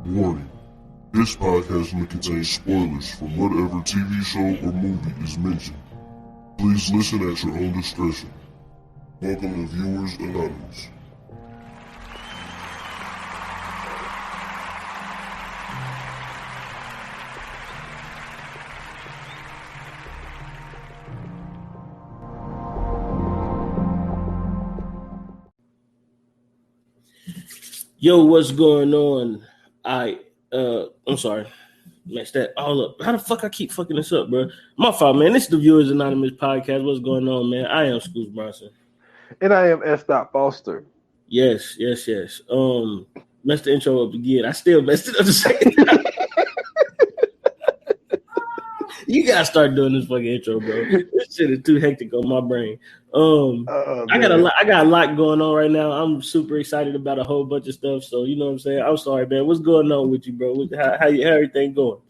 Warning. This podcast may contain spoilers from whatever TV show or movie is mentioned. Please listen at your own discretion. Welcome to Viewers Anonymous. Yo, what's going on? I'm sorry. Messed that all up. How the fuck I keep fucking this up, bro? My fault, man. This is the Viewers Anonymous podcast. What's going on, man? I am Scoots Bronson. And I am S. Foster. Yes. Messed the intro up again. I still messed it up the second time. You gotta start doing this fucking intro, bro. This shit is too hectic on my brain. I got a lot going on right now. I'm super excited about a whole bunch of stuff. So you know what I'm saying. I'm sorry, man. What's going on with you, bro? How everything going?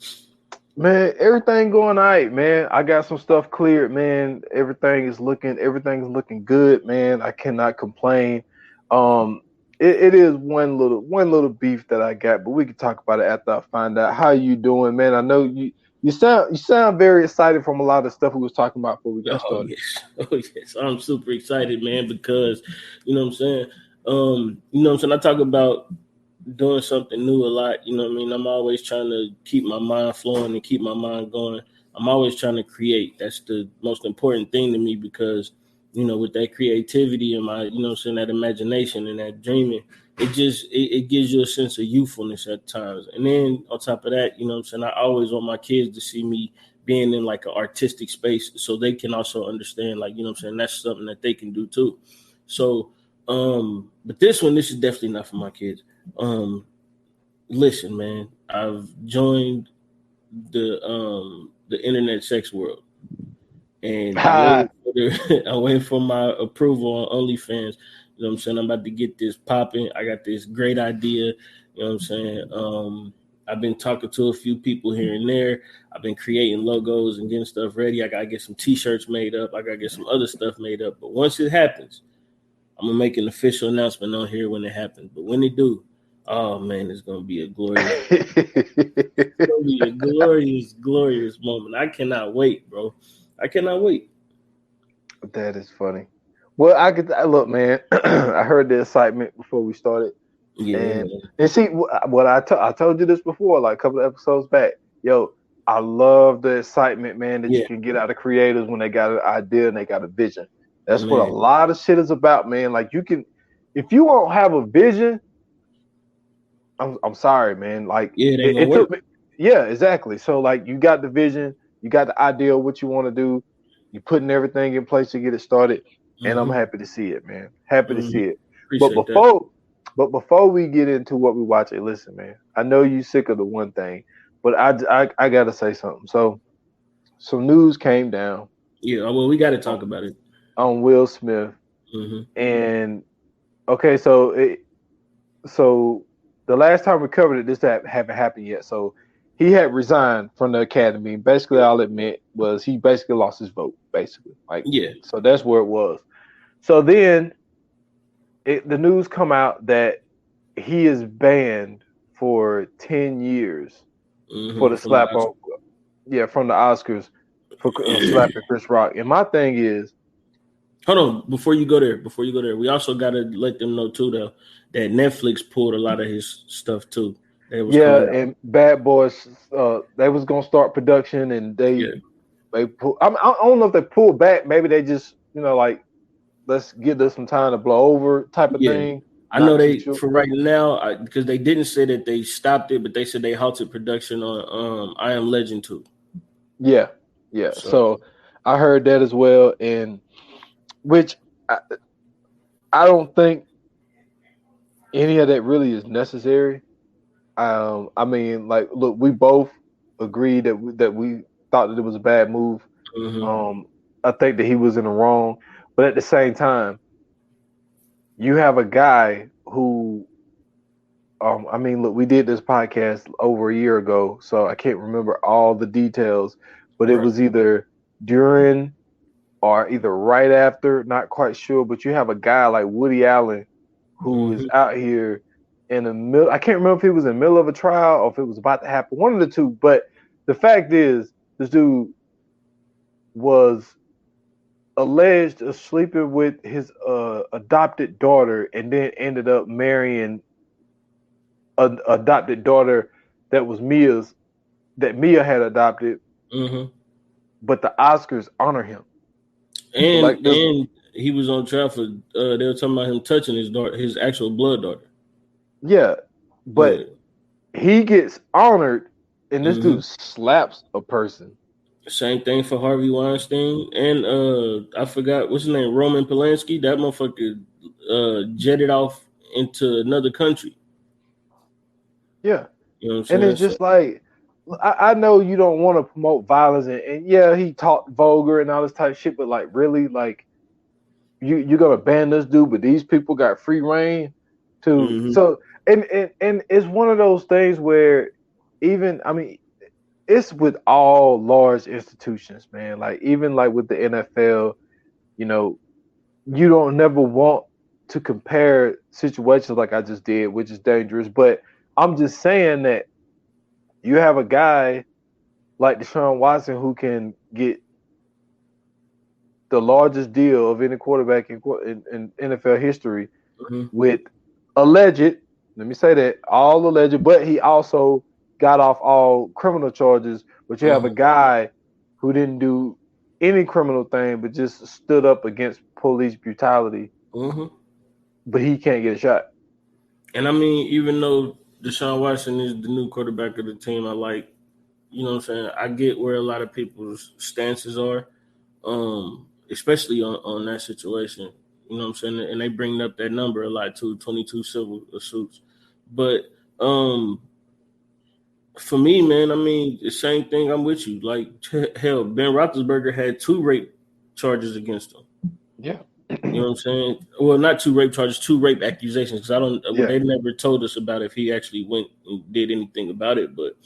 Man, everything going all right, man. I got some stuff cleared, man. Everything's looking good, man. I cannot complain. It is one little beef that I got, but we can talk about it after I find out. How you doing, man? I know you sound very excited from a lot of stuff we was talking about before we got started. Yes. I'm super excited, man, because you know what I'm saying. I talk about doing something new a lot. You know what I mean? I'm always trying to keep my mind flowing and keep my mind going. I'm always trying to create. That's the most important thing to me because, you know, with that creativity and my, you know what I'm saying, that imagination and that dreaming, it gives you a sense of youthfulness at times. And then on top of that, you know what I'm saying, I always want my kids to see me being in like an artistic space so they can also understand, like, you know what I'm saying, that's something that they can do too. So, but this is definitely not for my kids. Listen, man, I've joined the internet sex world. And I'm waiting for my approval on OnlyFans. You know what I'm saying? I'm about to get this popping. I got this great idea. You know what I'm saying? I've been talking to a few people here and there. I've been creating logos and getting stuff ready. I got to get some T-shirts made up. I got to get some other stuff made up. But once it happens, I'm going to make an official announcement on here when it happens. But when it do, oh, man, it's going to be a glorious moment. I cannot wait, bro. I cannot wait. That is funny. Well, look, man. I heard the excitement before we started. Yeah. And see what I told you this before, like a couple of episodes back. Yo, I love the excitement, man, that you can get out of creators when they got an idea and they got a vision. That's what a lot of shit is about, man. Like if you won't have a vision, I'm sorry, man. Like it took me. Yeah, exactly. So like you got the vision, you got the idea of what you want to do, you're putting everything in place to get it started, and I'm happy to see it, man. Happy to see it. But before we get into what we watch, listen, man. I know you sick of the one thing, but I gotta say something. So some news came down. Yeah, well, we gotta talk about it. On Will Smith. And okay, so the last time we covered it, this haven't happened yet. So he had resigned from the academy. Basically, all it meant was he basically lost his vote, basically. So that's where it was. So then the news come out that he is banned for 10 years for the slap on, from the Oscars for slapping Chris Rock. And my thing is, hold on, before you go there, we also got to let them know too, though, that Netflix pulled a lot of his stuff too. And Bad Boys, they was gonna start production, and they pull. I don't know if they pulled back. Maybe they just, like, let's give us some time to blow over type of thing. I know for right now, because they didn't say that they stopped it, but they said they halted production on I Am Legend 2. Yeah. So I heard that as well, and which I don't think any of that really is necessary. I mean, like, look, we both agreed that we thought that it was a bad move. I think that he was in the wrong, but at the same time, you have a guy who, I mean, look, we did this podcast over a year ago, so I can't remember all the details, but it was either during or either right after, not quite sure, but you have a guy like Woody Allen who is out here in the middle. I can't remember if he was in the middle of a trial or if it was about to happen. One of the two. But the fact is, this dude was alleged of sleeping with his adopted daughter, and then ended up marrying an adopted daughter that was that Mia had adopted. Mm-hmm. But the Oscars honor him. And so and he was on trial for they were talking about him touching his daughter, his actual blood daughter. Yeah, but he gets honored, and this dude slaps a person. Same thing for Harvey Weinstein, and I forgot what's his name, Roman Polanski. That motherfucker jetted off into another country. Yeah, you know what I'm saying? And it's just like, I know you don't want to promote violence, and yeah, he talked vulgar and all this type of shit, but like, really, like, you're gonna ban this dude, but these people got free reign to so, and it's one of those things where even, I mean, it's with all large institutions, man. Like, even like with the NFL, you know, you don't never want to compare situations like I just did, which is dangerous. But I'm just saying that you have a guy like Deshaun Watson who can get the largest deal of any quarterback in NFL history with alleged, let me say that, all alleged, but he also got off all criminal charges. But you have a guy who didn't do any criminal thing, but just stood up against police brutality. But he can't get a shot. And I mean, even though Deshaun Watson is the new quarterback of the team, I like, you know what I'm saying? I get where a lot of people's stances are, especially on that situation. You know what I'm saying? And they bring up that number a lot too, 22 civil suits. But for me, man, I mean, the same thing. I'm with you. Like, hell, Ben Roethlisberger had 2 rape charges against him. Yeah. You know what I'm saying? Well, not 2 rape charges, 2 rape accusations. Because they never told us about if he actually went and did anything about it. But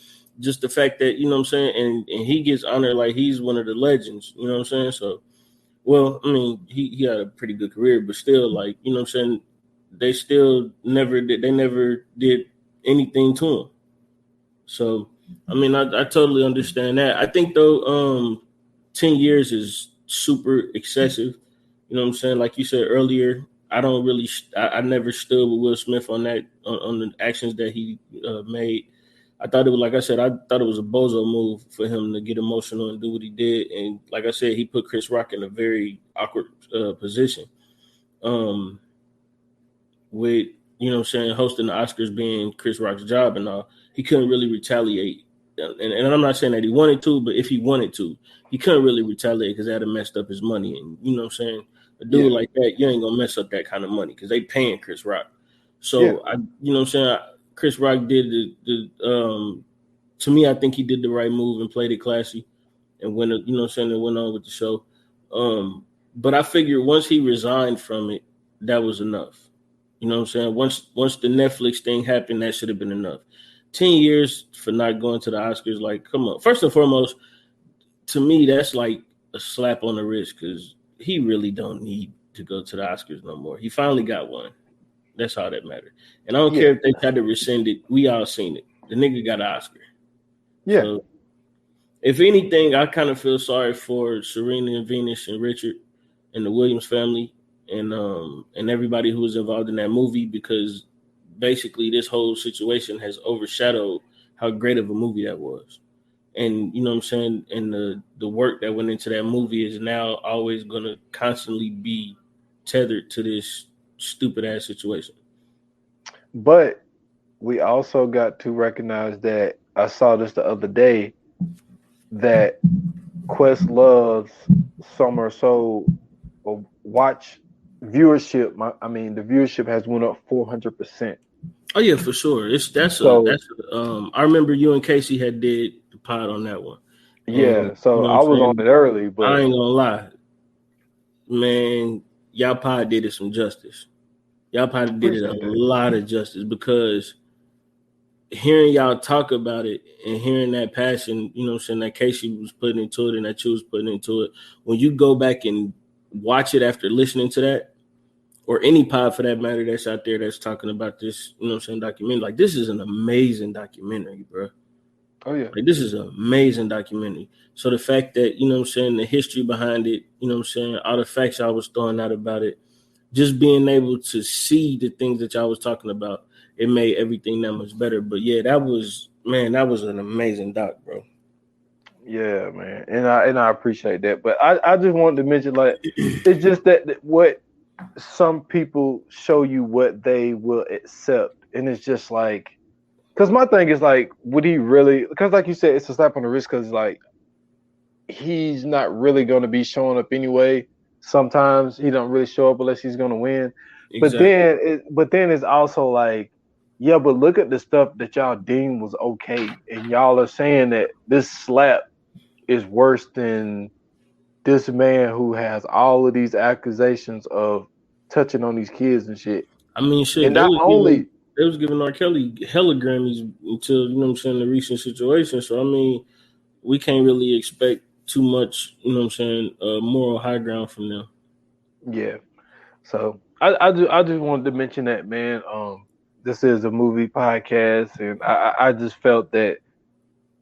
just the fact that, you know what I'm saying, and he gets honored like he's one of the legends. You know what I'm saying? So, well, I mean, he had a pretty good career, but still, like, you know what I'm saying, they still never did anything to him. So, I mean, I totally understand that. I think, though, 10 years is super excessive. You know what I'm saying? Like you said earlier, I never stood with Will Smith on that, on the actions that he made. I thought it was, like I said, I thought it was a bozo move for him to get emotional and do what he did. And like I said, he put Chris Rock in a very awkward position. With, you know what I'm saying, hosting the Oscars being Chris Rock's job and all, he couldn't really retaliate. And I'm not saying that he wanted to, but if he wanted to, he couldn't really retaliate because that had messed up his money. And you know what I'm saying? A dude like that, you ain't gonna mess up that kind of money because they paying Chris Rock. So you know what I'm saying? Chris Rock did to me, I think he did the right move and played it classy and went, you know what I'm saying, and went on with the show. But I figured once he resigned from it, that was enough. You know what I'm saying? Once the Netflix thing happened, that should have been enough. 10 years for not going to the Oscars, like, come on. First and foremost, to me, that's like a slap on the wrist because he really don't need to go to the Oscars no more. He finally got one. That's all that matters. And I don't care if they tried to rescind it. We all seen it. The nigga got an Oscar. Yeah. So, if anything, I kind of feel sorry for Serena and Venus and Richard and the Williams family and everybody who was involved in that movie, because basically this whole situation has overshadowed how great of a movie that was. And you know what I'm saying? And the work that went into that movie is now always going to constantly be tethered to this stupid ass situation. But we also got to recognize that, I saw this the other day, that Questlove's Summer Soul watch viewership, the viewership has went up 400%. Oh yeah, for sure. I remember you and Casey had did the pod on that one. Yeah, so I was on it early, but I ain't gonna lie, man. Y'all pod did it some justice. Y'all pod did it a lot of justice, because hearing y'all talk about it and hearing that passion, you know what I'm saying, that Casey was putting into it and that you was putting into it, when you go back and watch it after listening to that, or any pod for that matter that's out there that's talking about this, you know what I'm saying, documentary. Like, this is an amazing documentary, bro. Oh, yeah. Like, this is an amazing documentary. So the fact that, you know what I'm saying, the history behind it, you know what I'm saying, all the facts I was throwing out about it, just being able to see the things that y'all was talking about, it made everything that much better. But yeah, that was an amazing doc, bro. Yeah, man. And I appreciate that. But I just wanted to mention, like, it's just that what some people show you what they will accept. And it's just like, because my thing is like, would he really? Because like you said, it's a slap on the wrist. Because like, he's not really going to be showing up anyway. Sometimes he don't really show up unless he's going to win. Exactly. But then it's also like, yeah, but look at the stuff that y'all deemed was okay, and y'all are saying that this slap is worse than this man who has all of these accusations of touching on these kids and shit. I mean, shit. And not only they was giving R. Kelly hella Grammys until, you know what I'm saying, the recent situation. So I mean, we can't really expect too much, you know what I'm saying, moral high ground from them. Yeah. So I just wanted to mention that, man. This is a movie podcast, and I just felt that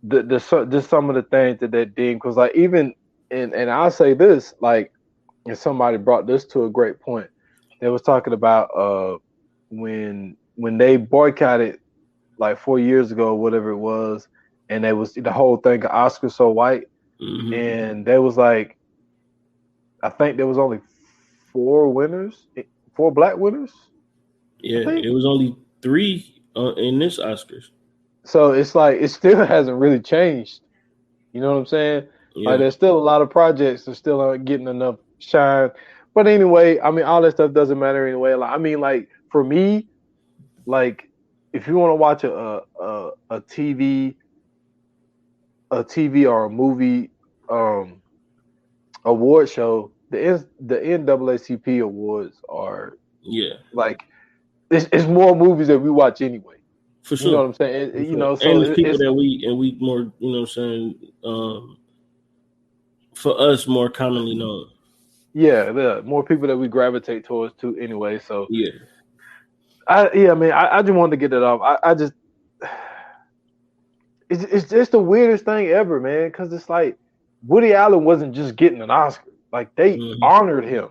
just some of the things that did, because like even and I'll say this, like, and somebody brought this to a great point. They was talking about when they boycotted like 4 years ago, whatever it was, and they was the whole thing of Oscar So White, and there was like, I think there was only 4 black winners. Yeah, it was only 3 in this Oscars. So it's like it still hasn't really changed. You know what I'm saying? Yeah. Like, there's still a lot of projects that still aren't getting enough shine. But anyway, I mean, all that stuff doesn't matter anyway. Like, I mean, like, for me, like, if you want to watch a TV or a movie award show, the NAACP awards are like it's more movies that we watch anyway. For sure. You know what I'm saying? You know, so and it's people that we more, you know what I'm saying, for us more commonly known. Yeah, there are more people that we gravitate towards too anyway. So yeah. I just wanted to get it off. I just it's just the weirdest thing ever, man, because it's like Woody Allen wasn't just getting an Oscar. Like, they honored him.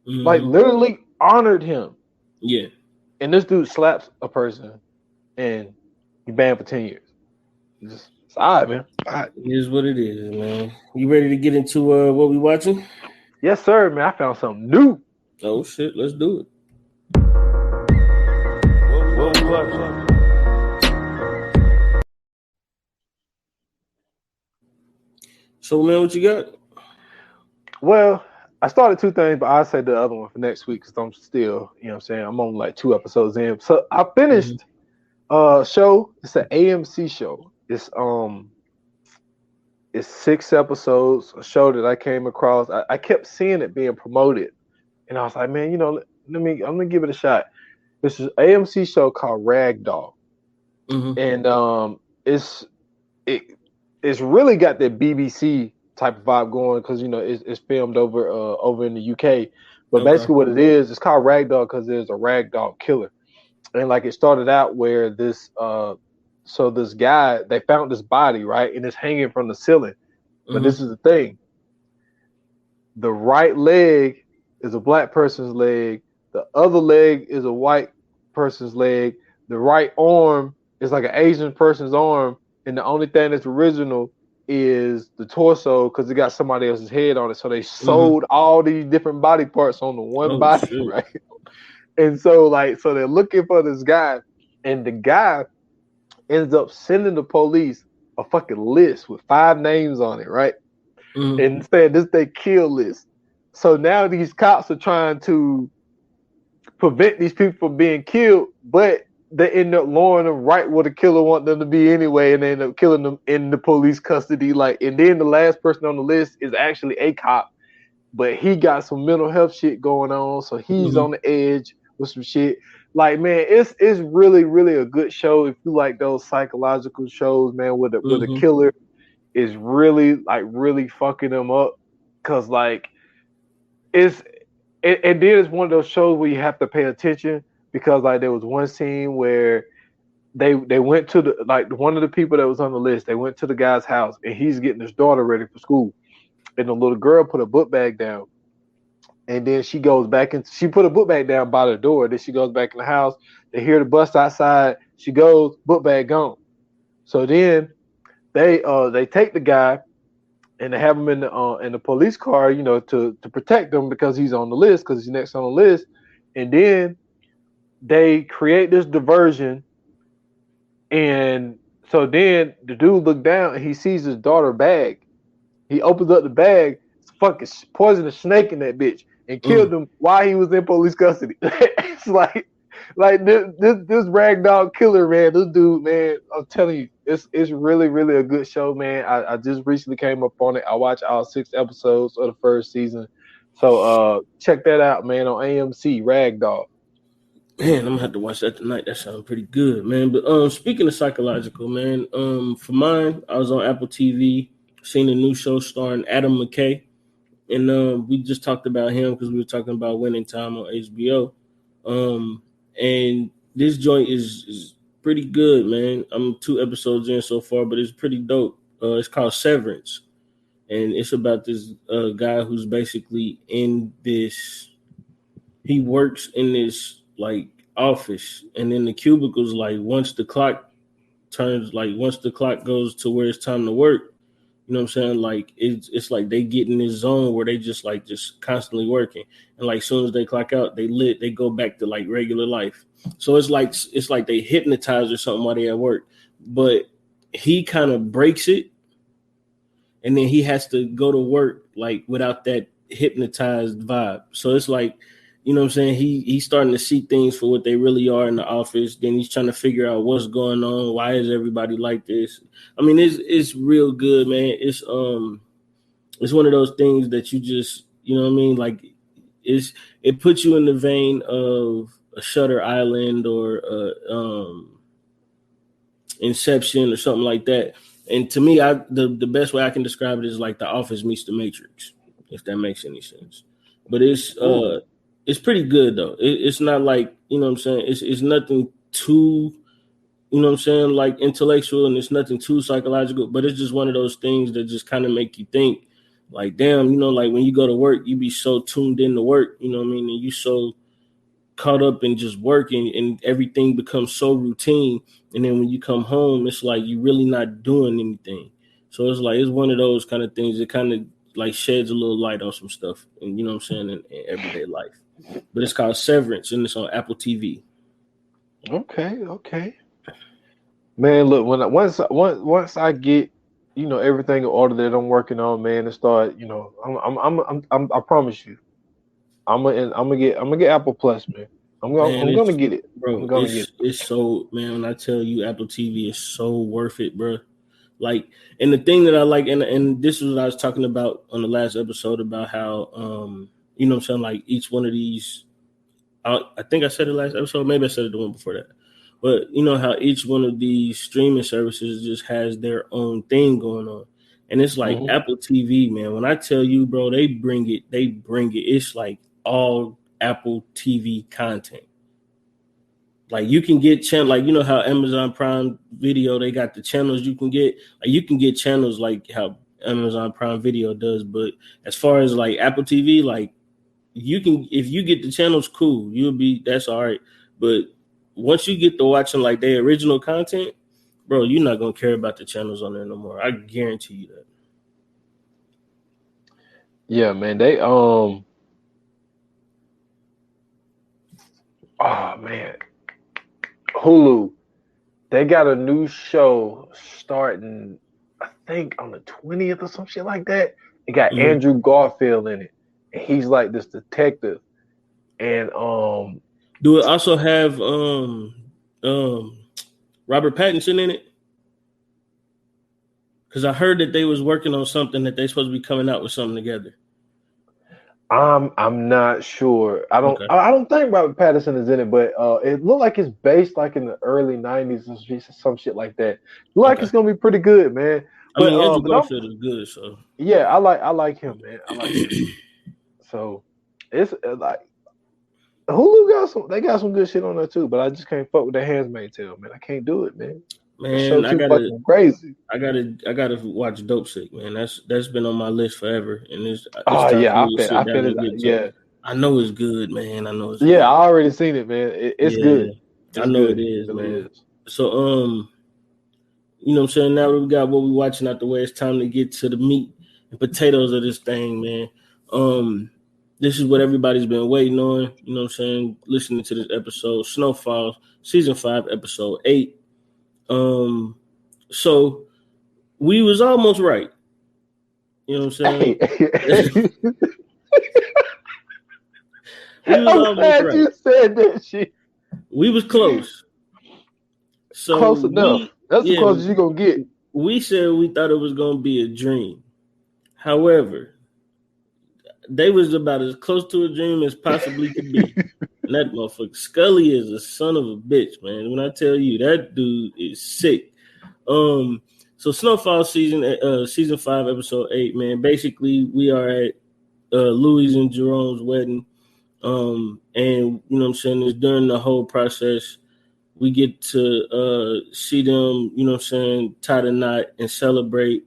Like, literally honored him. Yeah. And this dude slaps a person and he banned for 10 years. It's all right, man. All right. It is what it is, man. You ready to get into what we watching? Yes, sir, man. I found something new. Oh, shit. Let's do it. What we watching? So, man, what you got? Well, I started 2 things, but I'll say the other one for next week because I'm still, you know what I'm saying, I'm on like 2 episodes in. So I finished a show. It's an AMC show. It's 6 episodes, a show that I came across. I kept seeing it being promoted, and I was like, man, you know, I'm gonna give it a shot. This is an AMC show called Ragdoll, and it's really got that BBC type of vibe going because, you know, it's filmed over in the UK. But basically what it is, it's called Ragdoll because there's a ragdoll killer. And like, it started out where this guy, they found this body, right? And it's hanging from the ceiling. But this is the thing. The right leg is a black person's leg. The other leg is a white person's leg. The right arm is like an Asian person's arm. And the only thing that's original is the torso because it got somebody else's head on it. So they sewed all these different body parts on the one body, shit. Right? And so they're looking for this guy, and the guy ends up sending the police a fucking list with 5 names on it, right? And saying this they kill list. So now these cops are trying to prevent these people from being killed, but they end up luring them right where the killer want them to be anyway, and they end up killing them in the police custody. Like, and then the last person on the list is actually a cop, but he got some mental health shit going on, so he's on the edge with some shit. Like, man, it's really, really a good show if you like those psychological shows, man, where the killer is really fucking them up, cause like it's and then it's one of those shows where you have to pay attention because like there was one scene where they went to the like one of the people that was on the list. They went to the guy's house and he's getting his daughter ready for school, and the little girl put a book bag down, and then she goes back and she put a book bag down by the door. Then she goes back in the house. They hear the bus outside. She goes, book bag gone. So then they take the guy and they have him in the police car, you know, to protect him because he's on the list because he's next on the list, and then they create this diversion. And so then the dude looked down and he sees his daughter bag. He opens up the bag, it's fucking poisonous snake in that bitch, and killed him while he was in police custody. It's like this ragdoll killer, man. This dude, man, I'm telling you, it's really, really a good show, man. I just recently came up on it. I watched all 6 episodes of the first season. So check that out, man, on AMC, Ragdoll. Man, I'm gonna have to watch that tonight. That sounds pretty good, man. But speaking of psychological, man, for mine, I was on Apple TV, seen a new show starring Adam McKay, and we just talked about him because we were talking about Winning Time on HBO. And this joint is pretty good, man. I'm 2 episodes in so far, but it's pretty dope. It's called Severance, and it's about this guy who's basically in this. He works in this like office, and then the cubicles, like once the clock goes to where it's time to work, you know what I'm saying? Like it's like they get in this zone where they just constantly working, and like soon as they clock out, they go back to like regular life. So it's like they hypnotized or something while they at work, but he kind of breaks it, and then he has to go to work like without that hypnotized vibe. So it's like, you know what I'm saying? He's starting to see things for what they really are in the office. Then he's trying to figure out what's going on. Why is everybody like this? I mean, it's real good, man. It's one of those things that you just, you know what I mean? Like it puts you in the vein of a Shutter Island or Inception or something like that. And to me, the best way I can describe it is like The Office meets The Matrix, if that makes any sense. But it's pretty good though. It's not like, you know what I'm saying, it's nothing too, you know what I'm saying, like intellectual, and it's nothing too psychological, but it's just one of those things that just kind of make you think like, damn, you know, like when you go to work, you be so tuned in to work, you know what I mean, and you so caught up in just working, and everything becomes so routine, and then when you come home, it's like you really not doing anything. So it's like, it's one of those kind of things that kind of like sheds a little light on some stuff, and you know what I'm saying, in everyday life. But it's called Severance, and it's on Apple TV. Okay. Man, look, once I get, you know, everything in order that I'm working on, man, and start, you know, I promise you, I'm gonna get Apple Plus, man. I'm gonna get it, bro. It's so, man. When I tell you, Apple TV is so worth it, bro. Like, and the thing that I like, and this is what I was talking about on the last episode about how, you know what I'm saying, like each one of these, I think I said it last episode, maybe I said it the one before that, but you know how each one of these streaming services just has their own thing going on. And it's like Apple TV, man. When I tell you, bro, they bring it. It's like all Apple TV content. Like you can get channel, like you know how Amazon Prime Video, they got the channels you can get. Like you can get channels like how Amazon Prime Video does, but as far as like Apple TV, like you can, if you get the channels, cool, that's all right. But once you get to watching like their original content, bro, you're not gonna care about the channels on there no more. I guarantee you that. Yeah, man. They oh man, Hulu, they got a new show starting, I think on the 20th or some shit like that. It got Andrew Garfield in it, and he's like this detective. And do it also have Robert Pattinson in it? Because I heard that they was working on something, that they supposed to be coming out with something together. I'm not sure. I don't think Robert Pattinson is in it, but it looked like it's based like in the early 90s or some shit like that. Look like it's gonna be pretty good, man. But, Andrew Garfield is good, so yeah, I like him, man. I like him. So It's like Hulu got some. They got some good shit on there too, but I just can't fuck with the Handmaid's Tale, man. I can't do it, man. The show too fucking crazy. I gotta watch Dope Sick, man. That's been on my list forever, and it's Oh time yeah, for me to sit down and it. get to it. I know it's good, man. I know it's good. I already seen it, man. It's good. It's I know good. it is, really man. Is. So you know what I'm saying? Now that we got what we watching out the way, it's time to get to the meat and potatoes of this thing, man. This is what everybody's been waiting on, you know what I'm saying? Listening to this episode, Snowfall, season 5, episode 8. So we was almost right. You know what I'm saying? We was I'm glad right. You said that shit. We was close. So close enough. That's the closest you're gonna get. We said we thought it was gonna be a dream. However, they was about as close to a dream as possibly could be. And that motherfucker Scully is a son of a bitch, man. When I tell you that dude is sick. So Snowfall season 5, episode 8, man. Basically, we are at Louis and Jerome's wedding. And you know what I'm saying, it's during the whole process. We get to see them, you know what I'm saying, tie the knot and celebrate.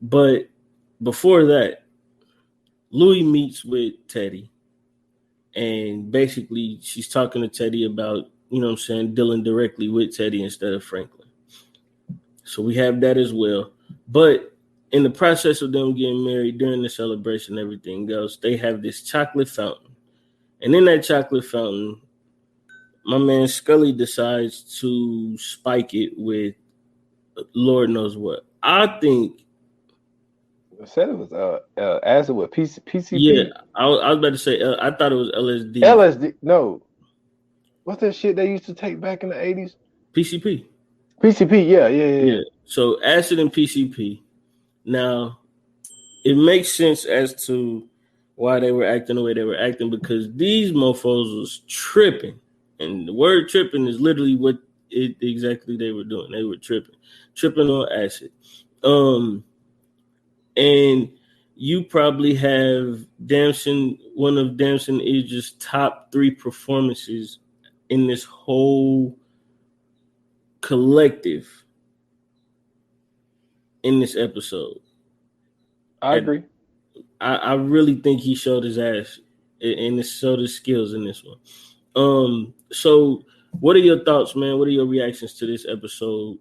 But before that, Louis meets with Teddy. And basically, she's talking to Teddy about, you know what I'm saying, dealing directly with Teddy instead of Franklin. So we have that as well. But in the process of them getting married, during the celebration and everything else, they have this chocolate fountain. And in that chocolate fountain, my man Scully decides to spike it with Lord knows what. I think. I said it was acid with PCP. Yeah, I was about to say. I thought it was LSD. LSD, no. What's that shit they used to take back in the 80s? PCP. PCP, yeah. So acid and PCP. Now, it makes sense as to why they were acting the way they were acting, because these mofos was tripping. And the word tripping is literally what exactly they were doing. They were tripping on acid. And you probably have one of Damson Idris' top 3 performances in this whole collective in this episode. I agree. I really think he showed his ass and showed his skills in this one. So what are your thoughts, man? What are your reactions to this episode?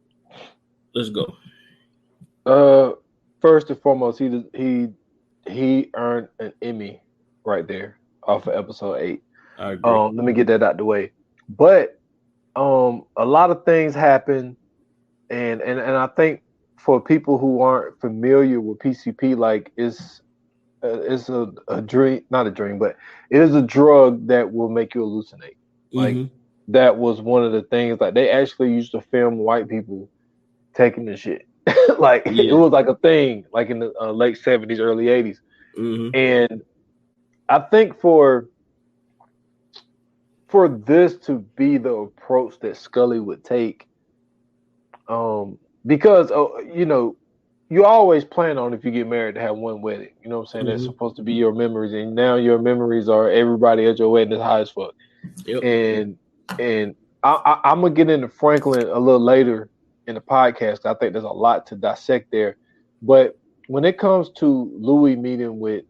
Let's go. First and foremost, he earned an Emmy right there off of episode 8. I agree. Let me get that out the way. But a lot of things happen, and I think for people who aren't familiar with PCP, like it's a dream, not a dream, but it is a drug that will make you hallucinate. Like that was one of the things. Like they actually used to film white people taking the shit. It was like a thing, like in the late 70s, early 80s. And I think for this to be the approach that Scully would take, because you always plan on, if you get married, to have one wedding. You know what I'm saying? That's supposed to be your memories, and now your memories are everybody at your wedding is high as fuck. Yep. And I'm gonna get into Franklin a little later in the podcast. I think there's a lot to dissect there, but when it comes to Louis meeting with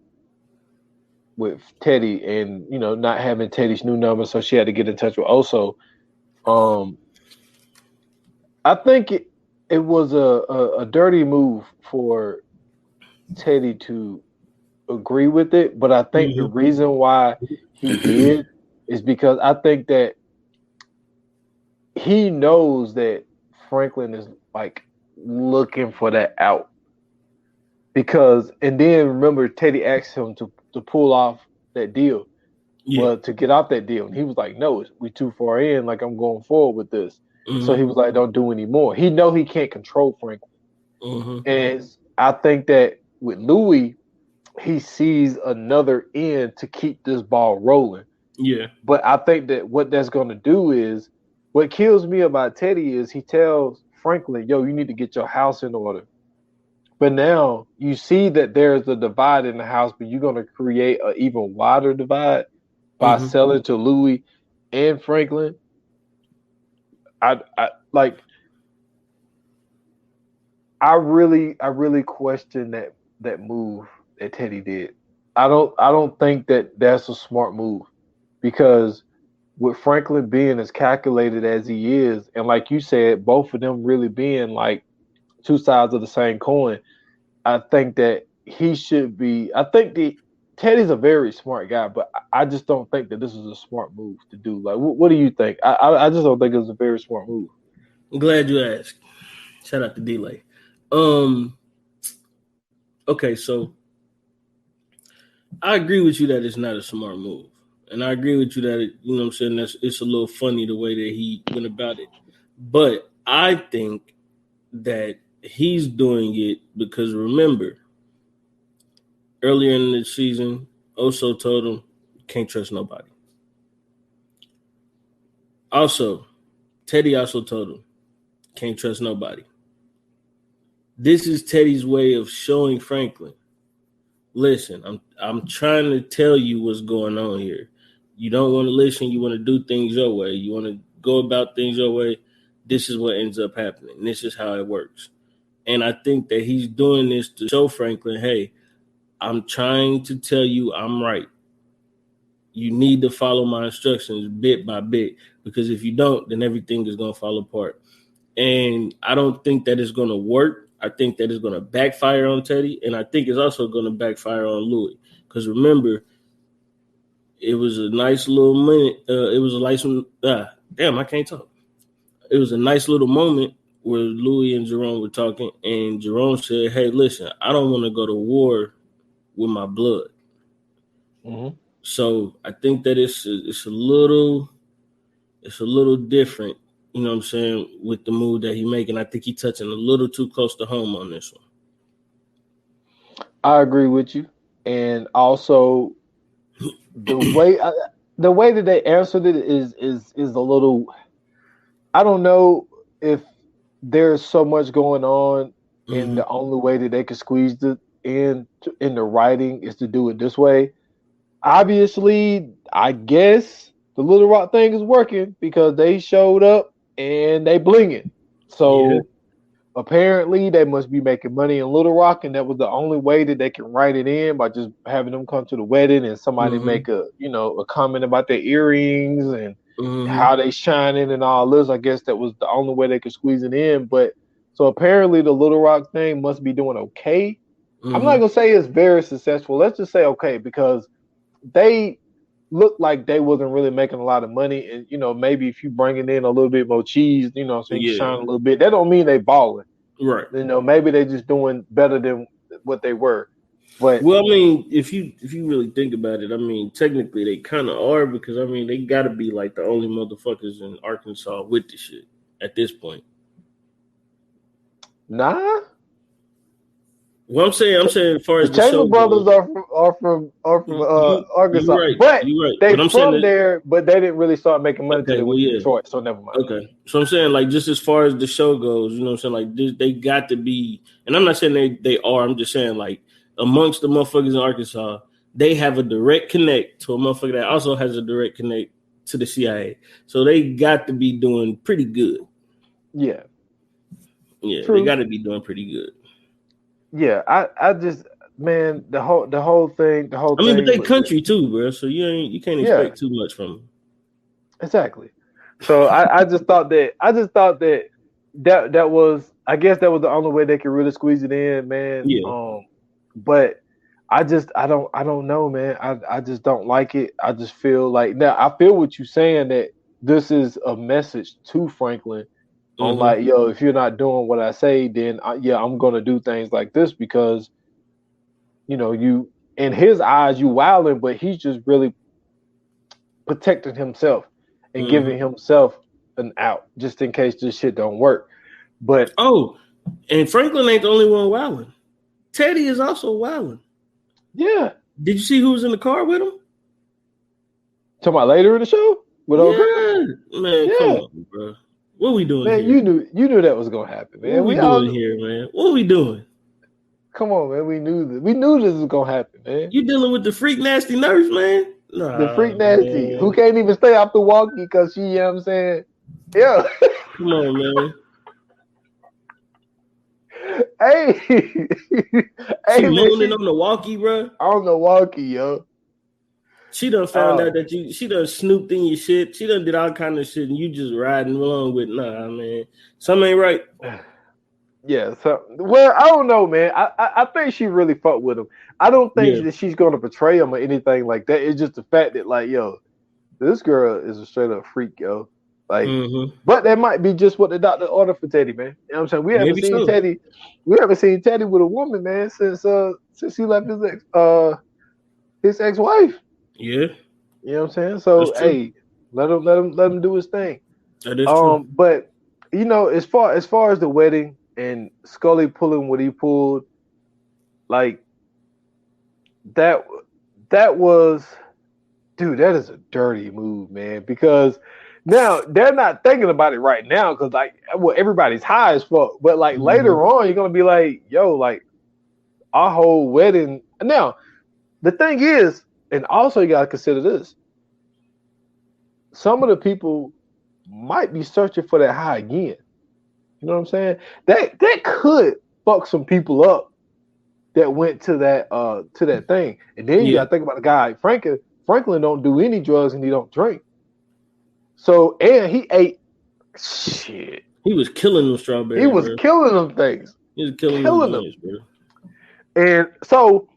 Teddy and not having Teddy's new number, so she had to get in touch with Oso. I think it was a dirty move for Teddy to agree with it, but I think the reason why he did is because I think that he knows that Franklin is like looking for that out. Because, and then remember, Teddy asked him to pull off that deal. Well, to get off that deal. And he was like, no, we too far in. Like, I'm going forward with this. So he was like, don't do any more. He know he can't control Franklin. And I think that with Louis, he sees another end to keep this ball rolling. Yeah. But I think that what that's going to do is, what kills me about Teddy is he tells Franklin, yo, you need to get your house in order. But now you see that there's a divide in the house, but you're going to create an even wider divide by selling to Louis and Franklin. I really question that move that Teddy did. I don't think that that's a smart move, because with Franklin being as calculated as he is, and like you said, both of them really being like two sides of the same coin, I think that he should be. I think Teddy's a very smart guy, but I just don't think that this is a smart move to do. Like, what do you think? I just don't think it's a very smart move. I'm glad you asked. Shout out to D-Lay. Okay, so I agree with you that it's not a smart move. And I agree with you that, you know what I'm saying, it's a little funny the way that he went about it. But I think that he's doing it because, remember, earlier in the season, Oso told him, can't trust nobody. Also, Teddy also told him, can't trust nobody. This is Teddy's way of showing Franklin, listen, I'm trying to tell you what's going on here. You don't want to listen. You want to do things your way. You want to go about things your way. This is what ends up happening. This is how it works. And I think that he's doing this to show Franklin, hey, I'm trying to tell you I'm right. You need to follow my instructions bit by bit, because if you don't, then everything is going to fall apart. And I don't think that it's going to work. I think that it's going to backfire on Teddy, and I think it's also going to backfire on Louis. Because remember, it was a nice little minute. It was a nice damn, I can't talk. It was a nice little moment where Louis and Jerome were talking, and Jerome said, hey, listen, I don't want to go to war with my blood. Mm-hmm. So I think that it's a little different, you know what I'm saying, with the move that he's making. I think he's touching a little too close to home on this one. I agree with you. And also the way that they answered it is a little, I don't know if there's so much going on, and the only way that they could squeeze it in the writing is to do it this way. Obviously, I guess the Little Rock thing is working because they showed up and they blinging. So apparently they must be making money in Little Rock, and that was the only way that they can write it in, by just having them come to the wedding and somebody make a comment about their earrings and how they shining and all this. I guess that was the only way they could squeeze it in. But so apparently the Little Rock thing must be doing okay. I'm not gonna say it's very successful. Let's just say okay, because they looked like they wasn't really making a lot of money. And maybe if you bringing in a little bit more cheese, so you can shine a little bit, that don't mean they balling. Right. Maybe they just doing better than what they were. But well, I mean, if you really think about it, I mean, technically they kind of are, because I mean they got to be like the only motherfuckers in Arkansas with the shit at this point. Nah. Well, I'm saying as far as the Chamber brothers are from Arkansas, right, but they but from there, but they didn't really start making money until they went to Detroit. So never mind. Okay, so I'm saying, like, just as far as the show goes, you know what I'm saying, like they got to be, and I'm not saying they are. I'm just saying, like, amongst the motherfuckers in Arkansas, they have a direct connect to a motherfucker that also has a direct connect to the CIA. So they got to be doing pretty good. Yeah. True. They got to be doing pretty good. Yeah, I just, man, the whole thing. I mean, but they country too, bro. So you can't expect too much from them. Exactly. So I just thought that was, I guess that was the only way they could really squeeze it in, man. Yeah. But I don't know, man. I just don't like it. I just feel like, now I feel what you're saying, that this is a message to Franklin. I'm like, yo, if you're not doing what I say, then I'm gonna do things like this, because you, in his eyes, you wilding, but he's just really protecting himself and giving himself an out just in case this shit don't work. But and Franklin ain't the only one wilding. Teddy is also wilding. Yeah. Did you see who was in the car with him? Talking about later in the show? With old man, come on, bro. What we doing here? Man, you knew that was gonna happen, man. What we doing here, man? What we doing? Come on, man. We knew this. We knew this was gonna happen, man. You dealing with the freak nasty nurse, man? The freak nasty who can't even stay off the walkie because she, you know what I'm saying? Yeah. Come on, man. Hey. She moaning on the walkie, bro. On the walkie, yo. She done found out that she done snooped in your shit. She done did all kind of shit, and you just riding along with, nah, man. Something ain't right. Yeah, so well, I don't know, man. I think she really fucked with him. I don't think that she's gonna betray him or anything like that. It's just the fact that, like, yo, this girl is a straight up freak, yo. Like, but that might be just what the doctor ordered for Teddy, man. You know what I'm saying? We haven't seen Teddy. We haven't seen Teddy with a woman, man, since he left his ex-wife. Yeah. You know what I'm saying? So hey, let him do his thing. That is true. But you know, as far as the wedding and Scully pulling what he pulled, like that was, dude, that is a dirty move, man. Because now they're not thinking about it right now because, like, well, everybody's high as fuck. But like later on, you're gonna be like, yo, like our whole wedding. Now, the thing is, and also you gotta consider this: some of the people might be searching for that high again. You know what I'm saying? That could fuck some people up that went to that thing. And then you gotta think about the guy, Franklin don't do any drugs and he don't drink. So, and he ate shit. He was killing them strawberries. He was killing them things. He was killing them things, bro. And so,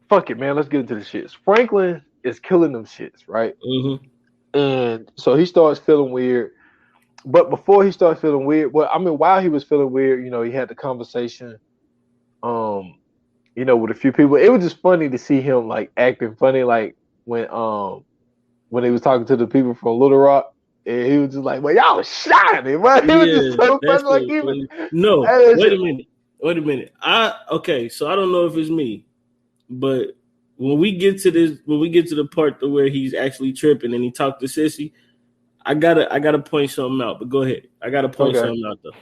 fuck it, man. Let's get into the shits. Franklin is killing them shits, right? And so he starts feeling weird. But before he started feeling weird, while he was feeling weird, you know, he had the conversation, you know, with a few people. It was just funny to see him like acting funny, like when he was talking to the people from Little Rock, and he was just like, "Well, y'all shining, right?" He was just so funny. Wait a minute. So I don't know if it's me, but when we get to the part where he's actually tripping and he talked to Sissy, I gotta point something out. But go ahead. I gotta point something out though.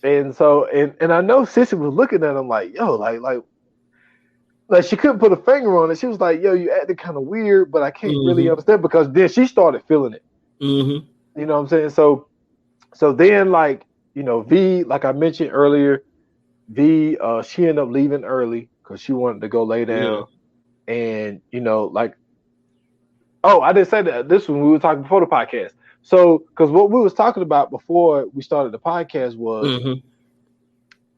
And so and I know Sissy was looking at him like, yo, like she couldn't put a finger on it. She was like, yo, you acting kind of weird, but I can't really understand, because then she started feeling it. You know what I'm saying? So then, like, you know, V, like I mentioned earlier, V, she ended up leaving early because she wanted to go lay down. And, you know, like, I didn't say that. This was when we were talking before the podcast. So, because what we was talking about before we started the podcast was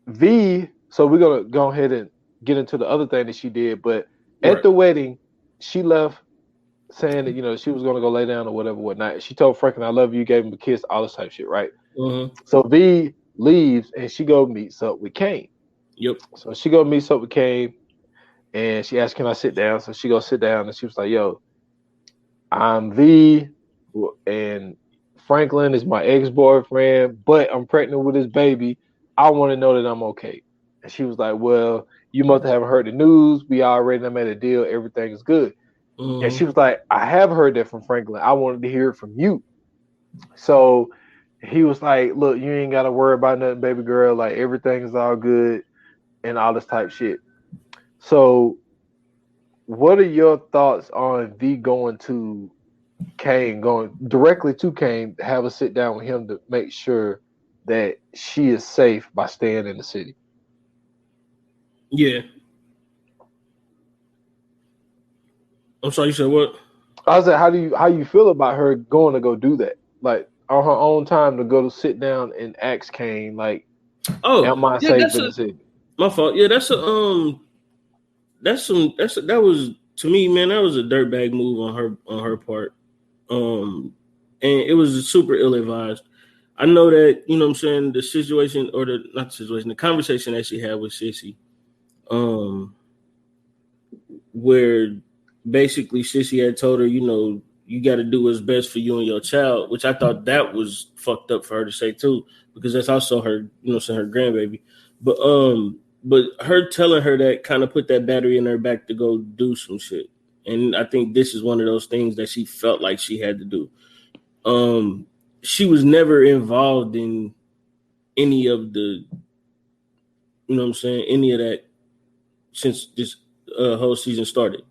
V. So we're gonna go ahead and get into the other thing that she did. But at the wedding, she left saying that, you know, she was gonna go lay down or whatnot. She told Franklin, "I love you," gave him a kiss, all this type of shit, right? So V leaves and she go meets up with Kane. So she go meets up with Kane, and she asked, "Can I sit down?" So she go sit down, and she was like, "Yo, I'm V, and Franklin is my ex-boyfriend, but I'm pregnant with his baby. I want to know that I'm okay." And she was like, "Well, you must have heard the news. We already made a deal. Everything is good." And she was like, "I have heard that from Franklin. I wanted to hear it from you." So he was like, "Look, you ain't got to worry about nothing, baby girl. Like, everything is all good and all this type shit." So what are your thoughts on V going to Kane, going directly to Kane, have a sit down with him to make sure that she is safe by staying in the city? Yeah. I'm sorry, you said what? I was like, how you feel about her going to go do that? Like, on her own time, to go to sit down and ask Kane, like, am I safe in the city? My fault. Yeah, that was, to me, man, that was a dirtbag move on her part. And it was super ill-advised. I know that, you know what I'm saying, the situation, or the conversation that she had with Sissy, where basically Sissy had told her, you know, you got to do what's best for you and your child, which I thought that was fucked up for her to say too, because that's also her, you know, her grandbaby. But her telling her that kind of put that battery in her back to go do some shit. And I think this is one of those things that she felt like she had to do. She was never involved in any of the you know what I'm saying, any of that since this whole season started.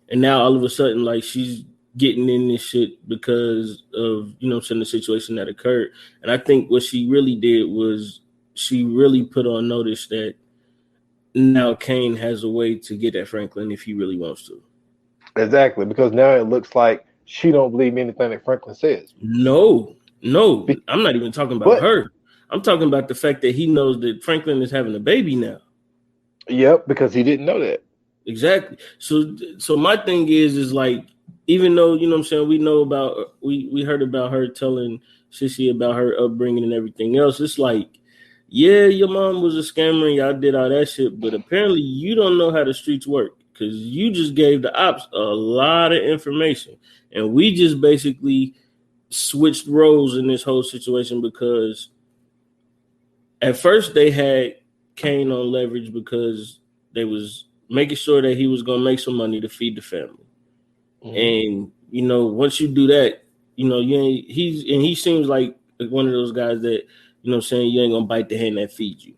And now all of a sudden, like, she's getting in this shit because of, you know what I'm saying, the situation that occurred. And I think what she really did was she really put on notice that now Kane has a way to get at Franklin if he really wants to. Exactly, because now it looks like she don't believe anything that Franklin says. No, I'm not even talking about her. I'm talking about the fact that he knows that Franklin is having a baby now. Yep, because he didn't know that. Exactly. So my thing is like, even though, you know what I'm saying, we know about, we heard about her telling Sissy about her upbringing and everything else. It's like, yeah, your mom was a scammer and y'all did all that shit, but apparently you don't know how the streets work because you just gave the ops a lot of information. And we just basically switched roles in this whole situation because at first they had Kane on leverage because they was making sure that he was going to make some money to feed the family. Mm-hmm. And, you know, once you do that, you know, he seems like one of those guys that, you know what I'm saying, you ain't going to bite the hand that feeds you.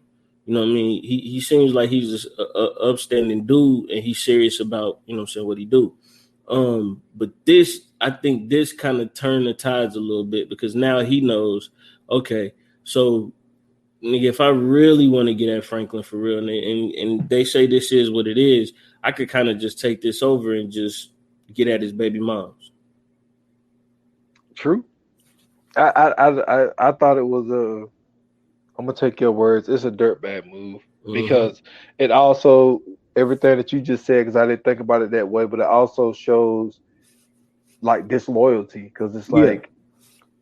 You know what I mean? He seems like he's just a upstanding dude and he's serious about, you know what I'm saying, what he do. But I think this kind of turned the tides a little bit because now he knows, okay, so nigga, if I really want to get at Franklin for real, and they say this is what it is, I could kind of just take this over and just get at his baby moms. True. I thought it was I'm gonna take your words. It's a dirtbag move because it also everything that you just said. Because I didn't think about it that way, but it also shows like disloyalty. Because it's like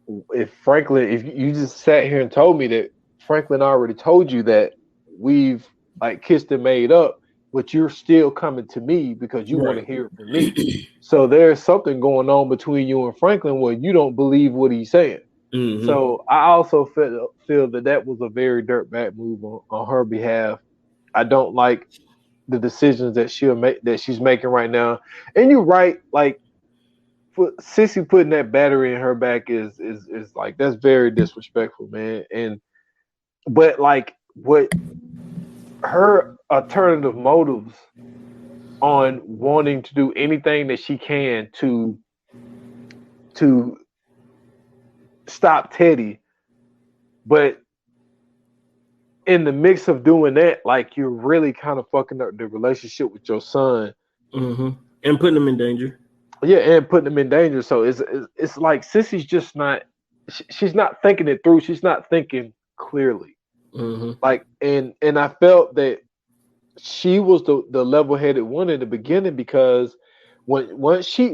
if you just sat here and told me that Franklin already told you that we've like kissed and made up, but you're still coming to me because you want to hear it from me. So there's something going on between you and Franklin where you don't believe what he's saying. Mm-hmm. So I also feel that was a very dirtbag move on her behalf. I don't like the decisions that she's making right now. And you're right, like Sissy putting that battery in her back is like that's very disrespectful, man. But like what her alternative motives on wanting to do anything that she can to stop Teddy, but in the mix of doing that, like you're really kind of fucking up the relationship with your son, and putting him in danger. Yeah, and putting him in danger. So it's like Sissy's just not. She's not thinking it through. She's not thinking clearly. Like, and I felt that she was the level-headed one in the beginning because once she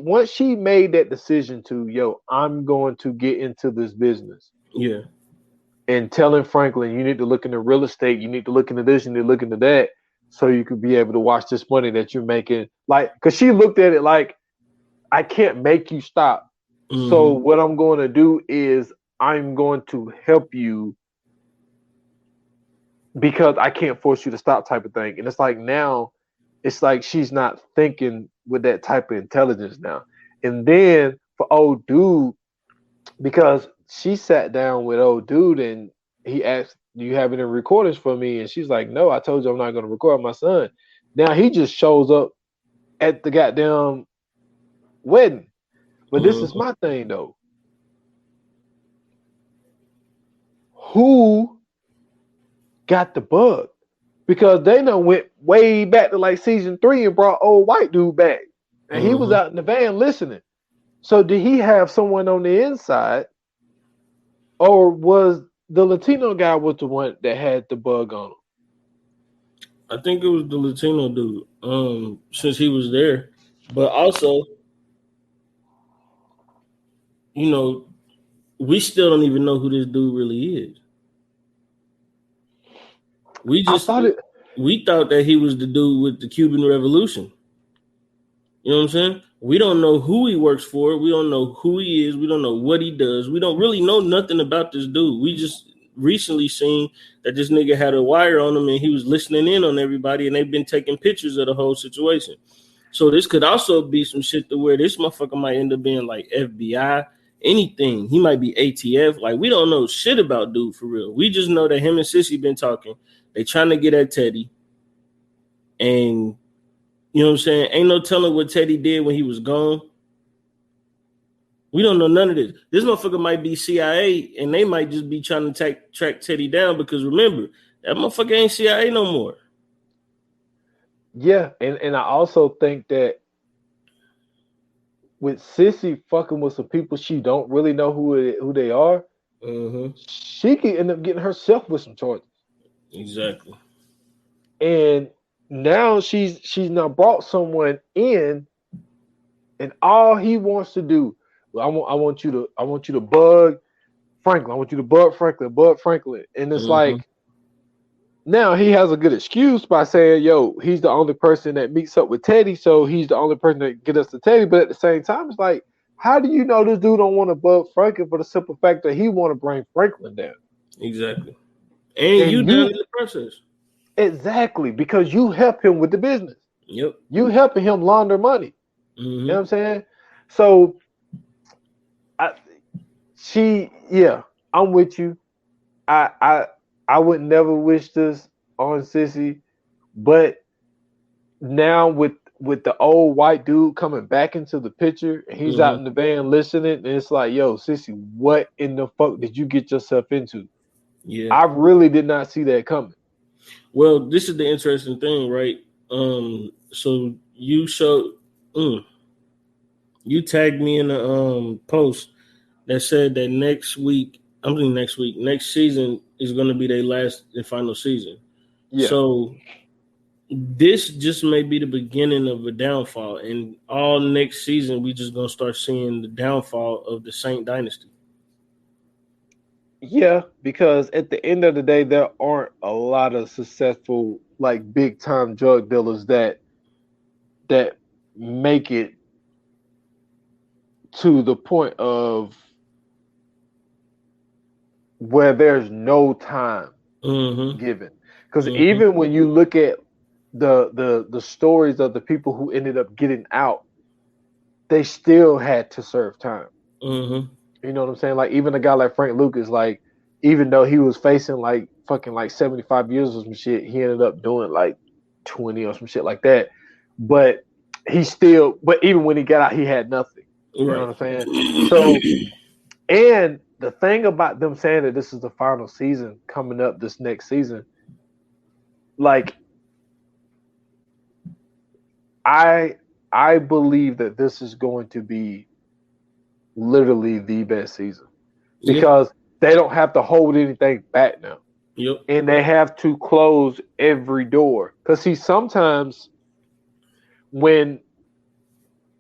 made that decision to I'm going to get into this business. Yeah. And telling Franklin, you need to look into real estate, you need to look into this, you need to look into that, so you could be able to watch this money that you're making. Like, because she looked at it like, I can't make you stop. So what I'm going to do is I'm going to help you because I can't force you to stop type of thing. And it's like now, it's like she's not thinking with that type of intelligence now. And then for old dude, because she sat down with old dude and he asked, do you have any recordings for me? And she's like, no, I told you I'm not going to record my son. Now he just shows up at the goddamn wedding. But this is my thing though. Who got the bug? Because they done went way back to like season 3 and brought old white dude back. And he was out in the van listening. So did he have someone on the inside? Or was the Latino guy was the one that had the bug on him? I think it was the Latino dude, since he was there. But also, you know, we still don't even know who this dude really is. We thought that he was the dude with the Cuban Revolution. You know what I'm saying? We don't know who he works for. We don't know who he is. We don't know what he does. We don't really know nothing about this dude. We just recently seen that this nigga had a wire on him and he was listening in on everybody and they've been taking pictures of the whole situation. So this could also be some shit to where this motherfucker might end up being like FBI, anything. He might be ATF. Like, we don't know shit about dude for real. We just know that him and Sissy been talking. They trying to get at Teddy. And you know what I'm saying? Ain't no telling what Teddy did when he was gone. We don't know none of this. This motherfucker might be CIA, and they might just be trying to track Teddy down because remember, that motherfucker ain't CIA no more. Yeah, and I also think that with Sissy fucking with some people she don't really know who they are, she could end up getting herself with some charges. Exactly. And now she's now brought someone in, and all he wants to do, I want you to bug Franklin. I want you to bug Franklin. And it's like, now he has a good excuse by saying, yo, he's the only person that meets up with Teddy, so he's the only person that get us to Teddy. But at the same time, it's like, how do you know this dude don't want to bug Franklin for the simple fact that he want to bring Franklin down? Exactly. And you done in the process. Exactly, because you help him with the business. Yep. You helping him launder money. You know what I'm saying? So I'm with you. I would never wish this on Sissy, but now with the old white dude coming back into the picture, and he's out in the van listening, and it's like, yo, Sissy, what in the fuck did you get yourself into? Yeah, I really did not see that coming. Well, this is the interesting thing, right? So you showed, you tagged me in a post that said that next season is going to be their last and final season. Yeah. So this just may be the beginning of a downfall, and all next season we just gonna start seeing the downfall of the Saint Dynasty. Yeah, because at the end of the day, there aren't a lot of successful, like, big time drug dealers that make it to the point of where there's no time given. Because even when you look at the stories of the people who ended up getting out, they still had to serve time. You know what I'm saying? Like, even a guy like Frank Lucas, like, even though he was facing like fucking like 75 years or some shit, he ended up doing like 20 or some shit like that. But even when he got out, he had nothing. You know what I'm saying? So, and the thing about them saying that this is the final season coming up this next season, like, I believe that this is going to be literally the best season because they don't have to hold anything back now. Yep. And they have to close every door. Because, see, sometimes when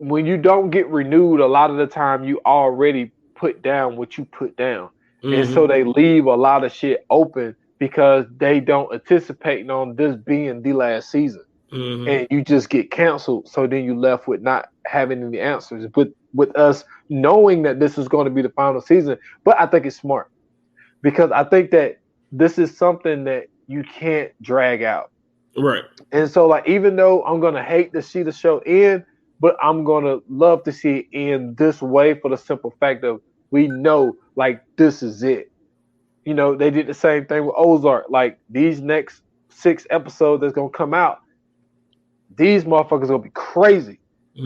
you don't get renewed, a lot of the time you already put down what you put down. And so they leave a lot of shit open because they don't anticipate on this being the last season. And you just get canceled. So then you left with not having any answers. But with us knowing that this is going to be the final season, but I think it's smart because I think that this is something that you can't drag out. Right. And so, like, even though I'm going to hate to see the show end, but I'm going to love to see it end this way for the simple fact of we know, like, this is it. You know, they did the same thing with Ozark. Like, these next 6 episodes that's going to come out, these motherfuckers going to be crazy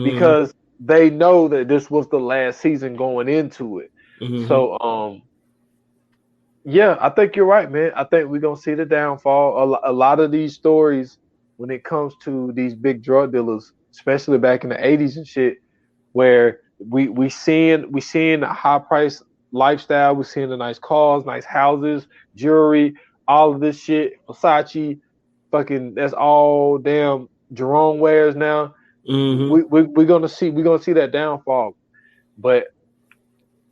because they know that this was the last season going into it. So, yeah, I think you're right, man. I think we're going to see the downfall. A lot of these stories, when it comes to these big drug dealers, especially back in the 80s and shit, where we seeing a high price lifestyle, we're seeing the nice cars, nice houses, jewelry, all of this shit, Versace, fucking, that's all damn Jerome wears now. We're gonna see that downfall, but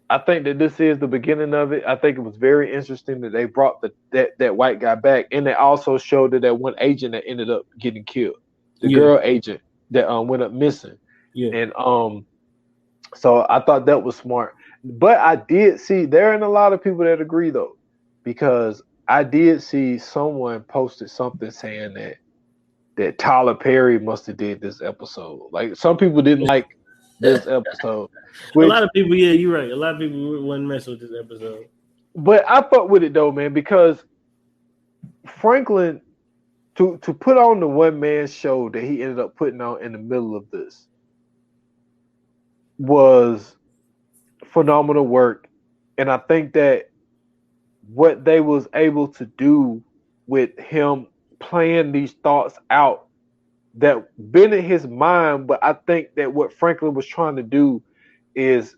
I think that this is the beginning of it. I think it was very interesting that they brought that white guy back, and they also showed that one agent that ended up getting killed, the girl agent that went up missing. And so I thought that was smart. But I did see there ain't a lot of people that agree though, because I did see someone posted something saying that Tyler Perry must have did this episode. Like, some people didn't like this episode. A lot of people, yeah, you're right. A lot of people wouldn't mess with this episode. But I fuck with it though, man, because Franklin to put on the one man show that he ended up putting on in the middle of this was phenomenal work. And I think that what they was able to do with him playing these thoughts out that been in his mind, but I think that what Franklin was trying to do is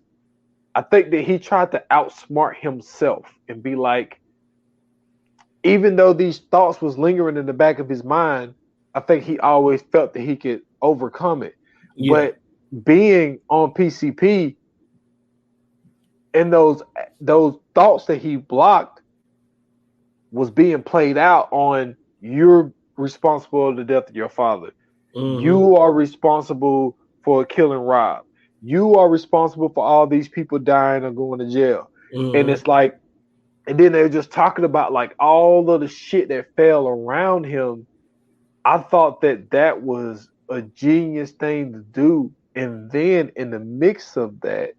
I think that he tried to outsmart himself and be like, even though these thoughts was lingering in the back of his mind, I think he always felt that he could overcome it. Yeah. But being on PCP and those thoughts that he blocked was being played out on, you're responsible for the death of your father. Mm-hmm. You are responsible for killing Rob. You are responsible for all these people dying or going to jail. Mm-hmm. And it's like, and then they're just talking about like all of the shit that fell around him. I thought that was a genius thing to do. And then in the mix of that,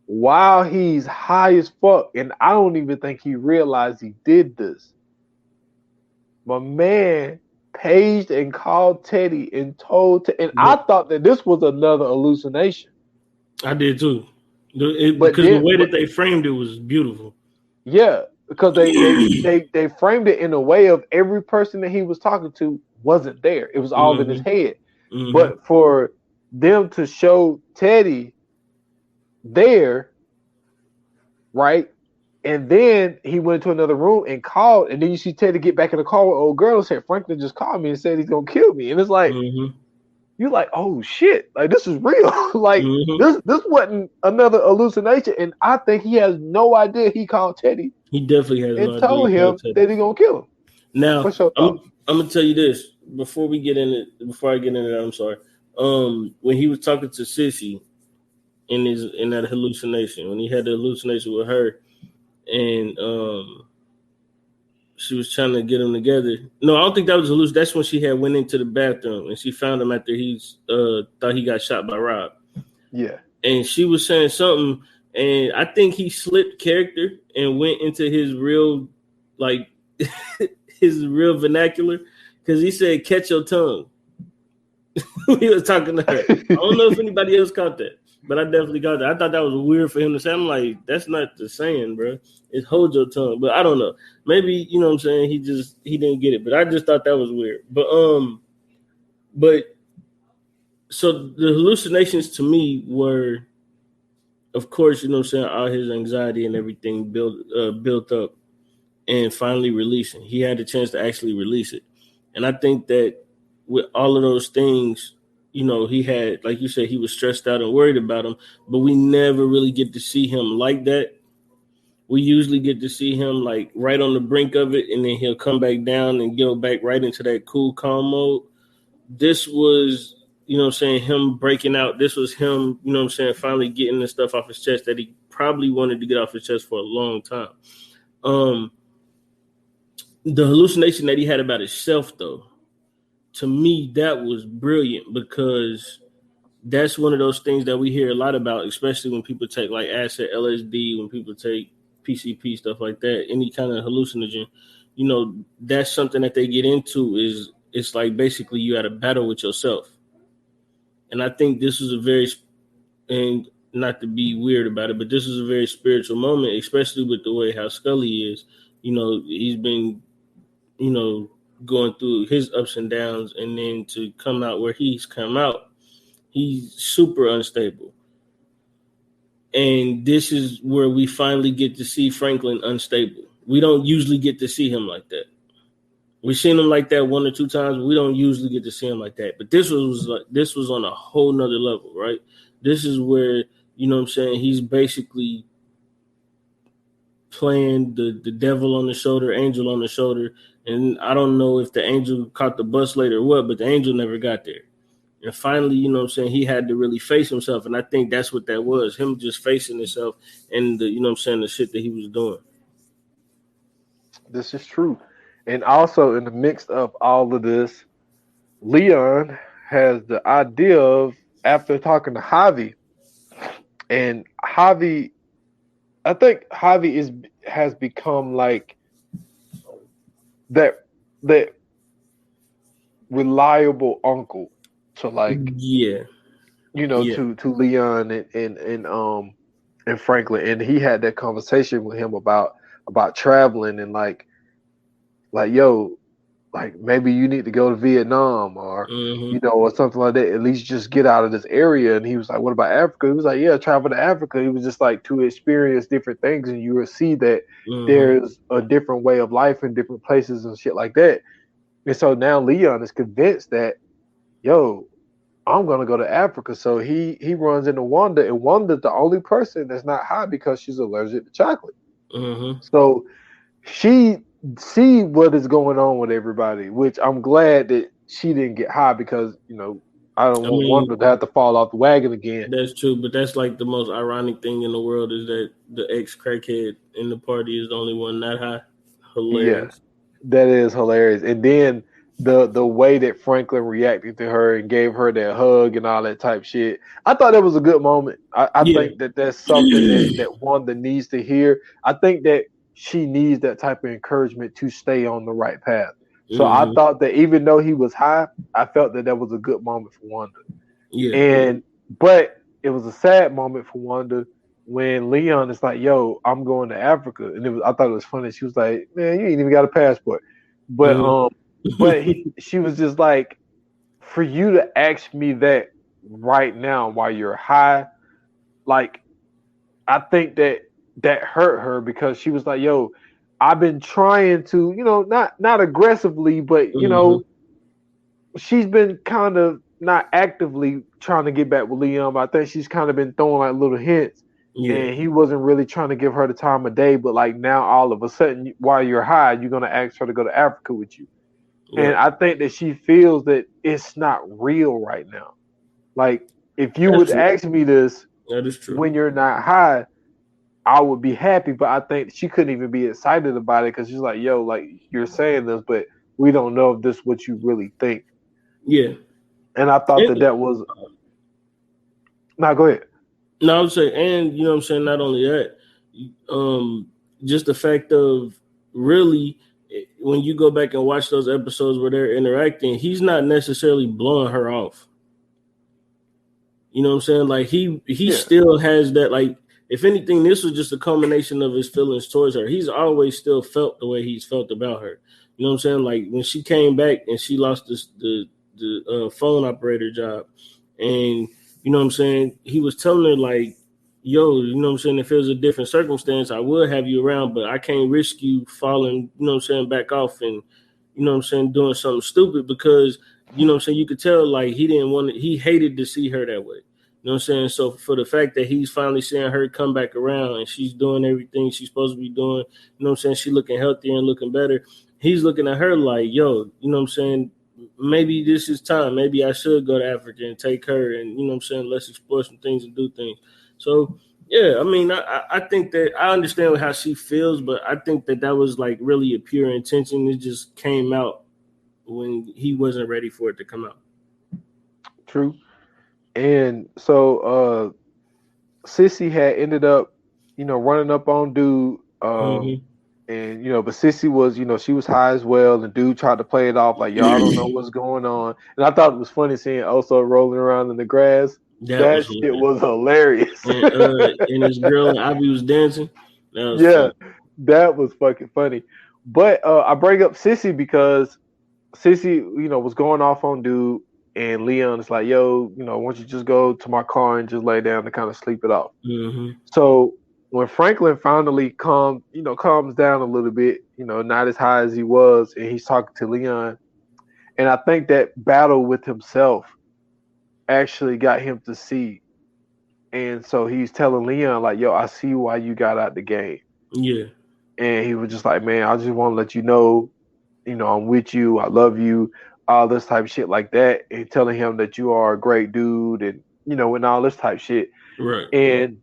while he's high as fuck, and I don't even think he realized he did this, my man paged and called Teddy and told, and I thought that this was another hallucination. I did too, because the way that they framed it was beautiful. Yeah, because they framed it in a way of every person that he was talking to wasn't there. It was all in his head. Mm-hmm. But for them to show Teddy there, right? And then he went to another room and called, and then you see Teddy get back in the car with old girl and said, Franklin just called me and said he's gonna kill me. And it's like, you're like, oh shit, like this is real. Like this wasn't another hallucination. And I think he has no idea he called Teddy. He definitely has and told him that he's gonna kill him. Now I'm gonna tell you this before I get into that, I'm sorry. When he was talking to Sissy in that hallucination, when he had the hallucination with her, and she was trying to get them together. No, I don't think that was a hallucination. That's when she had went into the bathroom and she found him after he's thought he got shot by Rob. Yeah. And she was saying something, and I think he slipped character and went into his real, like, his real vernacular, because he said, catch your tongue. He was talking to her. I don't know if anybody else caught that, but I definitely got that. I thought that was weird for him to say. I'm like, that's not the saying, bro. It's hold your tongue. But I don't know. Maybe, you know what I'm saying, he didn't get it. But I just thought that was weird. But so the hallucinations to me were, of course, you know what I'm saying, all his anxiety and everything built up and finally releasing. He had the chance to actually release it. And I think that with all of those things, you know, he had, like you said, he was stressed out and worried about him, but we never really get to see him like that. We usually get to see him like right on the brink of it, and then he'll come back down and go back right into that cool, calm mode. This was, you know what I'm saying, him breaking out. This was him, you know what I'm saying, finally getting the stuff off his chest that he probably wanted to get off his chest for a long time. The hallucination that he had about himself, though, to me, that was brilliant, because that's one of those things that we hear a lot about, especially when people take like acid, LSD, when people take PCP, stuff like that, any kind of hallucinogen, you know, that's something that they get into is it's like basically you had a battle with yourself. And I think this was and not to be weird about it, but this is a very spiritual moment, especially with the way how Scully is. You know, he's been, you know, going through his ups and downs, and then to come out where he's come out, he's super unstable. And this is where we finally get to see Franklin unstable. We don't usually get to see him like that. We've seen him like that one or two times, but we don't usually get to see him like that. But this was on a whole nother level, right? This is where, you know what I'm saying, he's basically playing the devil on the shoulder, angel on the shoulder. And I don't know if the angel caught the bus later or what, but the angel never got there. And finally, you know what I'm saying, he had to really face himself. And I think that's what that was, him just facing himself and, you know what I'm saying, the shit that he was doing. This is true. And also in the mix of all of this, Leon has the idea of, after talking to Javi, and Javi, I think Javi has become like that reliable uncle to like Yeah. to Leon and Franklin, and he had that conversation with him about traveling and like yo, like maybe you need to go to Vietnam or or something like that. At least just get out of this area. And he was like, "What about Africa?" He was like, "Yeah, travel to Africa." He was just like to experience different things, and you will see that there's a different way of life in different places and shit like that. And so now Leon is convinced that, yo, I'm gonna go to Africa. So he runs into Wanda, and Wanda's the only person that's not high because she's allergic to chocolate. So she see what is going on with everybody, which I'm glad that she didn't get high because I don't want Wanda to have to fall off the wagon again. That's true, but that's like the most ironic thing in the world is that the ex crackhead in the party is the only one not high. Hilarious. Yeah, that is hilarious. And then the way that Franklin reacted to her and gave her that hug and all that type shit, I thought that was a good moment. I think that that's something that Wanda needs to hear. I think that she needs that type of encouragement to stay on the right path. So I thought that even though he was high, I felt that was a good moment for Wanda. Yeah. But it was a sad moment for Wanda when Leon is like, "Yo, I'm going to Africa," and I thought it was funny. She was like, "Man, you ain't even got a passport," but she was just like, "For you to ask me that right now while you're high, like, I think that hurt her because she was like, yo, I've been trying to, not aggressively, but she's been kind of not actively trying to get back with Liam. I think she's kind of been throwing like little hints, and he wasn't really trying to give her the time of day. But like now, all of a sudden, while you're high, you're gonna ask her to go to Africa with you, and I think that she feels that it's not real right now. Like if you would ask me this that is true. when you're not high, I would be happy, but I think she couldn't even be excited about it because she's like, yo, like you're saying this, but we don't know if this is what you really think. Yeah. And I thought that was. No, go ahead. No, I would say, and you know what I'm saying, not only that, just the fact of really when you go back and watch those episodes where they're interacting, he's not necessarily blowing her off. You know what I'm saying? Like he still has that, like, if anything, this was just a culmination of his feelings towards her. He's always still felt the way he's felt about her. You know what I'm saying? Like when she came back and she lost the phone operator job, and you know what I'm saying, he was telling her like, yo, you know what I'm saying, if it was a different circumstance, I would have you around, but I can't risk you falling, you know what I'm saying, back off and, you know what I'm saying, doing something stupid because, you know what I'm saying, you could tell like he hated to see her that way. You know what I'm saying? So for the fact that he's finally seeing her come back around and she's doing everything she's supposed to be doing, you know what I'm saying, she looking healthier and looking better, he's looking at her like, yo, you know what I'm saying, maybe this is time. Maybe I should go to Africa and take her and, you know what I'm saying, let's explore some things and do things. So, yeah, I mean, I think that I understand how she feels, but I think that was like really a pure intention. It just came out when he wasn't ready for it to come out. True. And so Sissy had ended up, running up on dude. And, but Sissy was, she was high as well. And dude tried to play it off like, y'all don't know what's going on. And I thought it was funny seeing Oso rolling around in the grass. That shit was hilarious. And his girl, Abby, was dancing. That was fucking funny. But I bring up Sissy because Sissy, was going off on dude. And Leon's like, yo, why don't you just go to my car and just lay down and kind of sleep it off. So when Franklin finally calms down a little bit, not as high as he was, and he's talking to Leon, and I think that battle with himself actually got him to see. And so he's telling Leon, like, yo, I see why you got out the game. Yeah. And he was just like, man, I just want to let you know, I'm with you. I love you. All this type of shit like that, and telling him that you are a great dude, and and all this type of shit. Right. And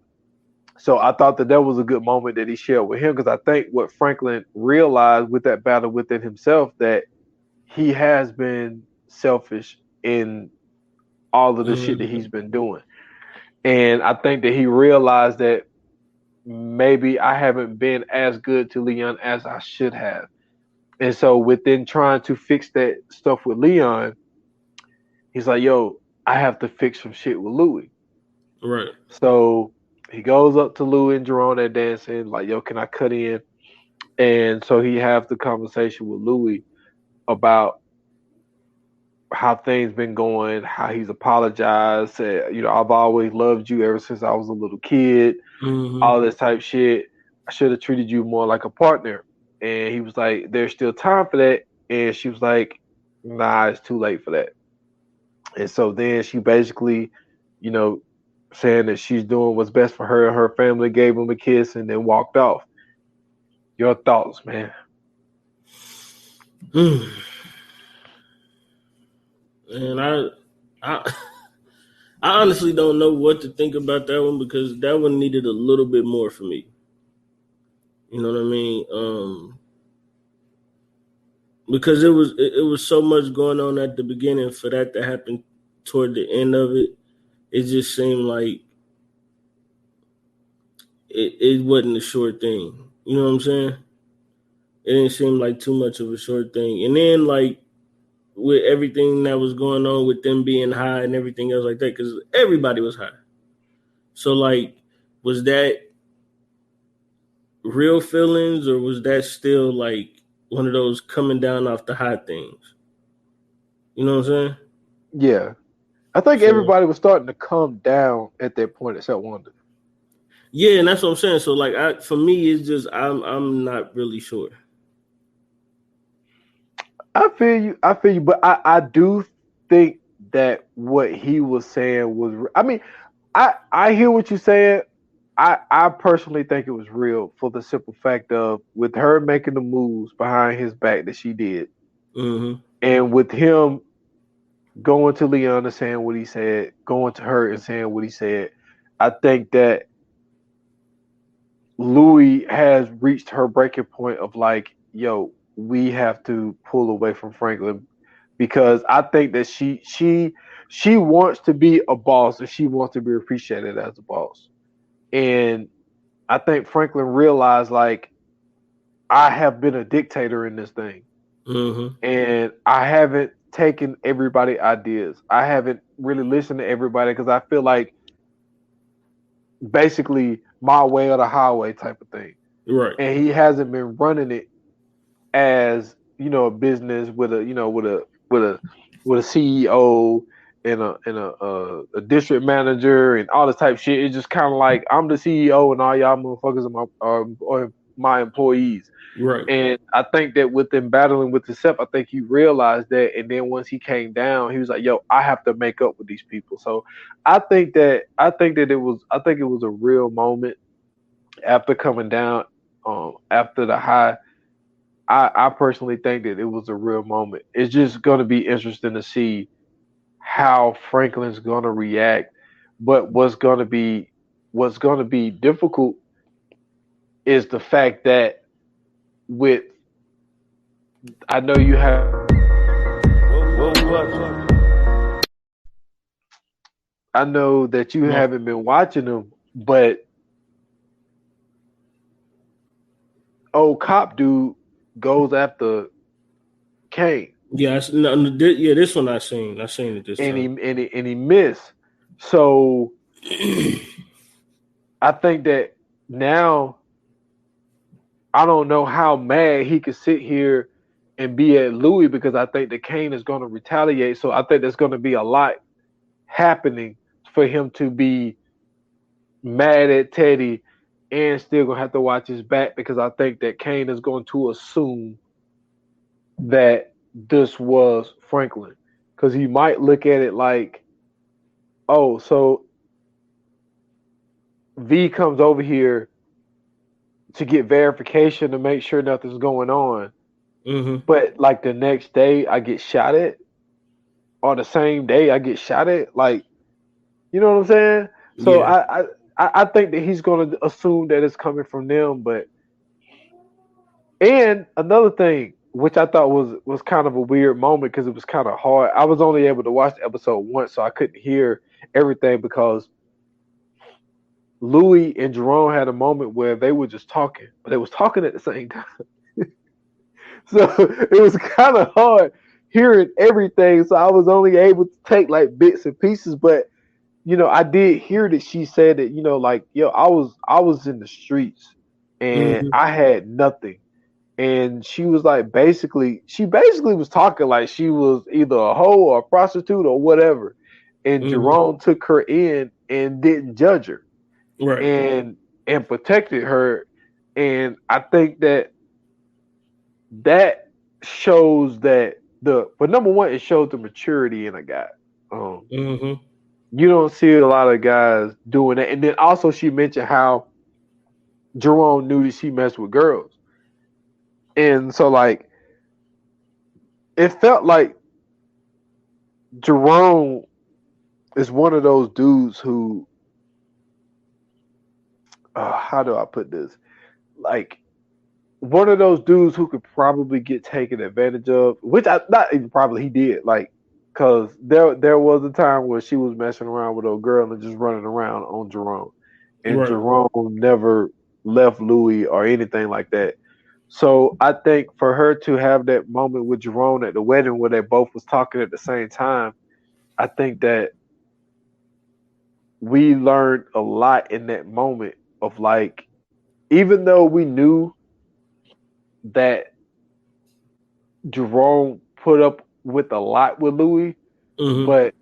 so I thought that was a good moment that he shared with him, because I think what Franklin realized with that battle within himself, that he has been selfish in all of the shit that he's been doing. And I think that he realized that maybe I haven't been as good to Leon as I should have. And so within trying to fix that stuff with Leon, he's like, yo, I have to fix some shit with Louis. Right. So he goes up to Louis and Jerome at dancing, like, yo, can I cut in? And so he has the conversation with Louis about how things been going, how he's apologized, said, I've always loved you ever since I was a little kid, all this type shit. I should have treated you more like a partner. And he was like, there's still time for that. And she was like, nah, it's too late for that. And so then she basically, saying that she's doing what's best for her and her family, gave him a kiss, and then walked off. Your thoughts, man? And I honestly don't know what to think about that one, because that one needed a little bit more for me. You know what I mean? Because it was so much going on at the beginning for that to happen toward the end of it. It just seemed like it wasn't a short thing. You know what I'm saying? It didn't seem like too much of a short thing. And then, like, with everything that was going on with them being high and everything else like that, because everybody was high. So, like, was that real feelings, or was that still, like, one of those coming down off the high things? You know what I'm saying? Yeah. I think everybody was starting to come down at that point except Wanda. Yeah, and that's what I'm saying. So, like, for me, it's just I'm not really sure. I feel you, but I do think that what he was saying was. I mean, I hear what you're saying. I personally think it was real for the simple fact of with her making the moves behind his back that she did, and with him going to Leon and saying what he said, going to her and saying what he said, I think that Louis has reached her breaking point of like, yo, we have to pull away from Franklin, because I think that she wants to be a boss and she wants to be appreciated as a boss. And I think Franklin realized, like, I have been a dictator in this thing. And I haven't taken everybody's ideas. I haven't really listened to everybody, because I feel like basically my way or the highway type of thing. Right. And he hasn't been running it as, a business with a CEO and a district manager and all this type of shit. It's just kind of like, I'm the CEO and all y'all motherfuckers are my employees. Right. And I think that with him battling with himself, I think he realized that. And then once he came down, he was like, yo, I have to make up with these people. So I think it was a real moment after coming down, after the high. I personally think that it was a real moment. It's just going to be interesting to see how Franklin's going to react. But what's going to be difficult is the fact that I know you have. I know that you haven't been watching them, but old cop dude goes after Kane. Yeah, this one I seen it this time. And he missed. So I think that now I don't know how mad he could sit here and be at Louis, because I think that Kane is going to retaliate. So I think there's going to be a lot happening for him to be mad at Teddy and still going to have to watch his back, because I think that Kane is going to assume that this was Franklin, because he might look at it like, oh, so V comes over here to get verification to make sure nothing's going on. But like the next day I get shot at, or the same day I get shot at, like, you know what I'm saying? So yeah. I think that he's going to assume that it's coming from them. And another thing, which I thought was kind of a weird moment, because it was kind of hard. I was only able to watch the episode once, so I couldn't hear everything, because Louis and Jerome had a moment where they were just talking, but they was talking at the same time. So it was kind of hard hearing everything. So I was only able to take like bits and pieces, but I did hear that she said that, like, yo, I was in the streets and Mm-hmm. I had nothing. And she was like, she basically was talking like she was either a hoe or a prostitute or whatever. And Mm-hmm. Jerome took her in and didn't judge her Right. and protected her. And I think that shows that but number one, it shows the maturity in a guy. Mm-hmm. You don't see a lot of guys doing that. And then also she mentioned how Jerome knew that she messed with girls. And so like it felt like Jerome is one of those dudes who how do I put this? Like one of those dudes who could probably get taken advantage of, which not even probably he did, like, cause there was a time where she was messing around with a girl and just running around on Jerome, and Right. Jerome never left Louis or anything like that. So I think for her to have that moment with Jerome at the wedding where they both was talking at the same time, I think that we learned a lot in that moment of like, even though we knew that Jerome put up with a lot with Louis, Mm-hmm. but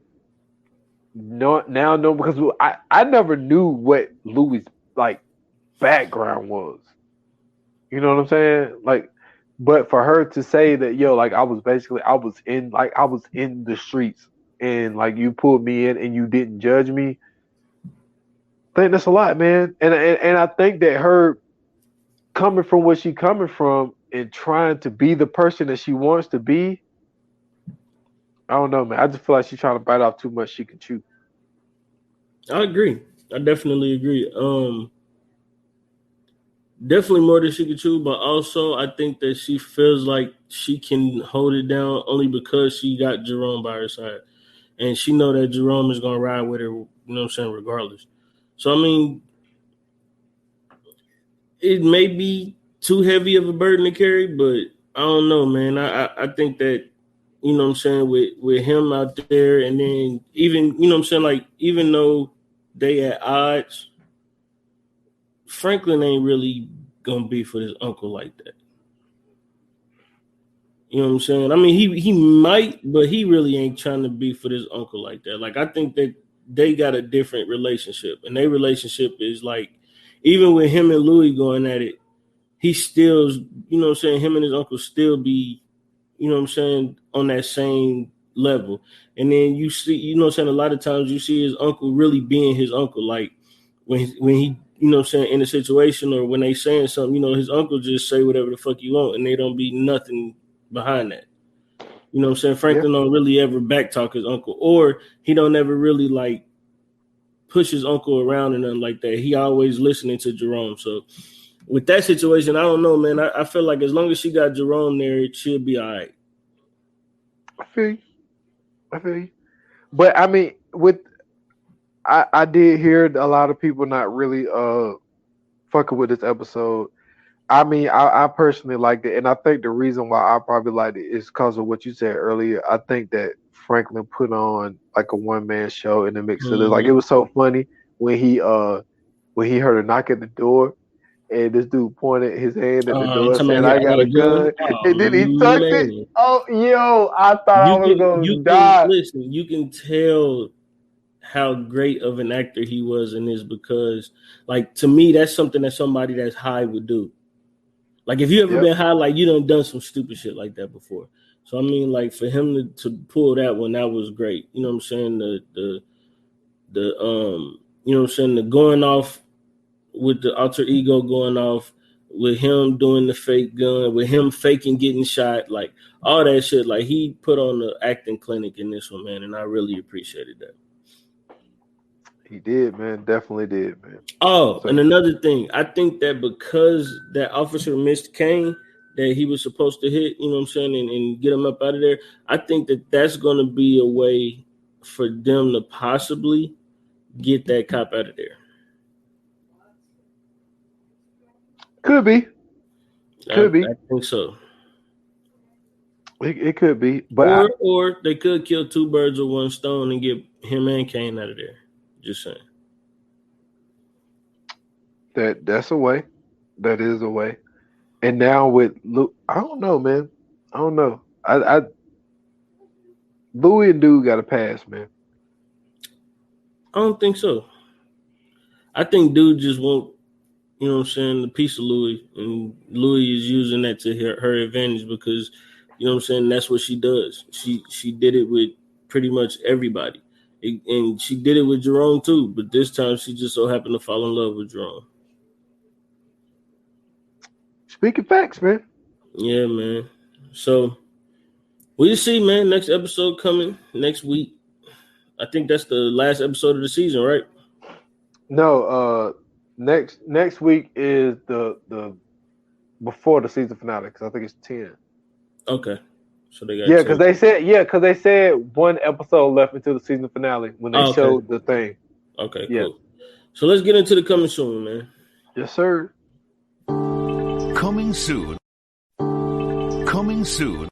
no, because I never knew what Louis like background was. You know what I'm saying? Like, but for her to say that, yo, like I was in the streets and like you pulled me in and you didn't judge me. I think that's a lot, man. And I think that her coming from where she coming from and trying to be the person that she wants to be, I don't know, man. I just feel like she's trying to bite off too much she can chew. I agree. I definitely agree. Definitely more than she could chew, but also I think that she feels like she can hold it down only because she got Jerome by her side, and she know that Jerome is gonna ride with her. You know what I'm saying? Regardless. So I mean, it may be too heavy of a burden to carry, but I don't know, man. I think that, you know what I'm saying, with him out there, and then even, you know what I'm saying, like, even though they at odds, Franklin ain't really gonna be for his uncle like that. You know what I'm saying? I mean, he might, but he really ain't trying to be for this uncle like that. Like, I think that they got a different relationship, and their relationship is like, even with him and Louis going at it, he still, you know what I'm saying, him and his uncle still be, you know what I'm saying, on that same level. And then you see, you know what I'm saying, a lot of times you see his uncle really being his uncle. Like when he, you know what I'm saying, in a situation or when they saying something, you know, his uncle just say whatever the fuck you want and they don't be nothing behind that. You know what I'm saying? Yeah. Franklin don't really ever backtalk his uncle, or he don't ever really like push his uncle around and nothing like that. He always listening to Jerome. So with that situation, I don't know, man. I feel like as long as she got Jerome there, it should be all right. I feel you. I feel you. But I mean, I did hear a lot of people not really fucking with this episode. I mean, I personally liked it, and I think the reason why I probably liked it is because of what you said earlier. I think that Franklin put on like a one man show in the mix of this. Like it was so funny when he heard a knock at the door. And this dude pointed his hand at the You door talking about saying, here, "I I got got a a gun? gun." Oh And then he tucked it. man. Oh, yo, I thought I was You going to can die. listen, you can tell how great of an actor he was in this, because like to me that's something that somebody that's high would do. Like if you ever Yep. been high, like you done some stupid shit like that before. So I mean, like for him to pull that one, that was great. You know what I'm saying? The you know what I'm saying, the going off with the alter ego going off, with him doing the fake gun, with him faking getting shot, like all that shit. Like he put on the acting clinic in this one, man, and I really appreciated that. He did, man. Definitely did, man. Oh, So and another thing, I think that because that officer missed Kane, that he was supposed to hit, you know what I'm saying, and get him up out of there, I think that that's going to be a way for them to possibly get that cop out of there. could be. I Could be. think so. It could be, but or they could kill two birds with one stone and get him and Kane out of there. Just saying. that's a way. That is a way. And now with Luke, I don't know, man. I don't know. I Louis and Dude got a pass, man. I don't think so. I think Dude just won't, you know what I'm saying, the piece of Louis, and Louis is using that to her advantage because, you know what I'm saying, that's what she does. She did it with pretty much everybody. And she did it with Jerome too, but this time she just so happened to fall in love with Jerome. Speaking facts, man. Yeah, man. So we'll see, man. Next episode coming next week. I think that's the last episode of the season, right? No, next week is the before the season finale because I think it's 10. Okay, so they got because they said one episode left until the season finale when they showed the thing. Okay, cool. So let's get into the coming soon, man. Yes, sir. Coming soon. Coming soon.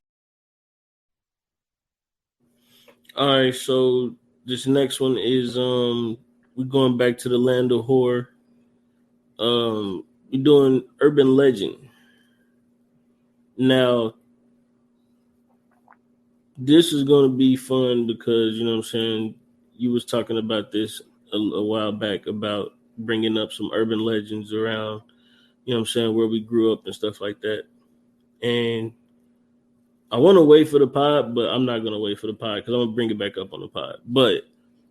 All right, so this next one is we're going back to the land of horror. We're doing urban legend. Now, this is going to be fun because, you know what I'm saying, you was talking about this a while back about bringing up some urban legends around, you know what I'm saying, where we grew up and stuff like that. And I want to wait for the pod, but I'm not going to wait for the pod because I'm going to bring it back up on the pod. But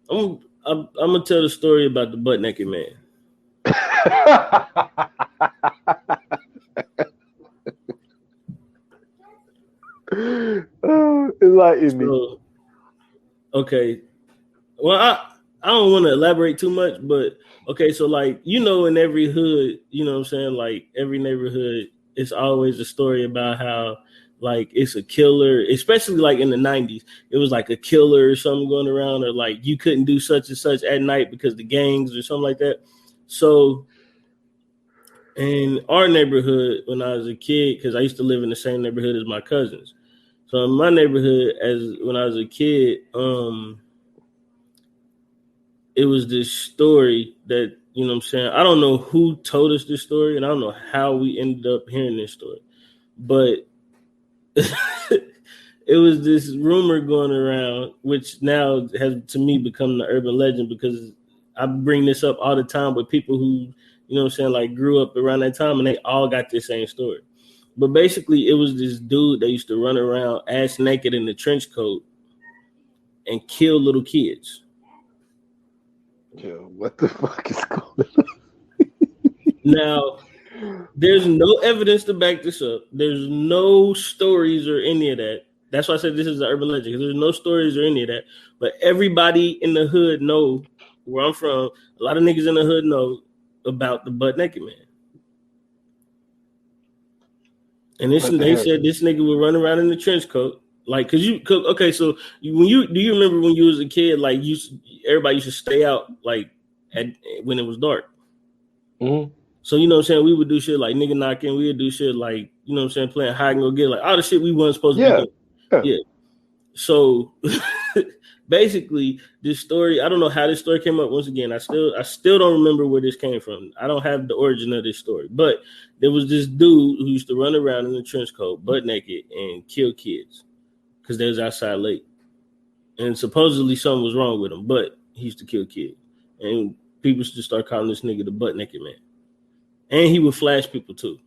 I'm going to tell the story about the butt naked man. Enlighten me. So, okay. Well, I don't want to elaborate too much, but okay, so like, you know, in every hood, you know what I'm saying, like every neighborhood, it's always a story about how like it's a killer, especially like in the 90s, it was like a killer or something going around, or like you couldn't do such and such at night because the gangs or something like that. So in our neighborhood, when I was a kid, because I used to live in the same neighborhood as my cousins. So in my neighborhood, when I was a kid, it was this story that, you know what I'm saying, I don't know who told us this story, and I don't know how we ended up hearing this story, but it was this rumor going around, which now has to me become the urban legend because I bring this up all the time with people who, you know what I'm saying, like grew up around that time, and they all got the same story. But basically, it was this dude that used to run around ass naked in a trench coat and kill little kids. Yo, what the fuck is going on? Now, there's no evidence to back this up. There's no stories or any of that. That's why I said this is an urban legend, because there's no stories or any of that. But everybody in the hood know where I'm from. A lot of niggas in the hood know about the butt naked man. And they said this nigga would run around in the trench coat. Like, do you remember when you was a kid, like everybody used to stay out like when it was dark. Mm-hmm. So, you know what I'm saying, we would do shit like nigga knocking, we would do shit like, you know what I'm saying, playing hide and go get, like all the shit we wasn't supposed to be doing. Yeah. So basically this story, I don't know how this story came up. Once again, I still don't remember where this came from. I don't have the origin of this story, but there was this dude who used to run around in a trench coat, butt naked, and kill kids because they was outside late. And supposedly something was wrong with him, but he used to kill kids. And people used to start calling this nigga the butt naked man. And he would flash people too.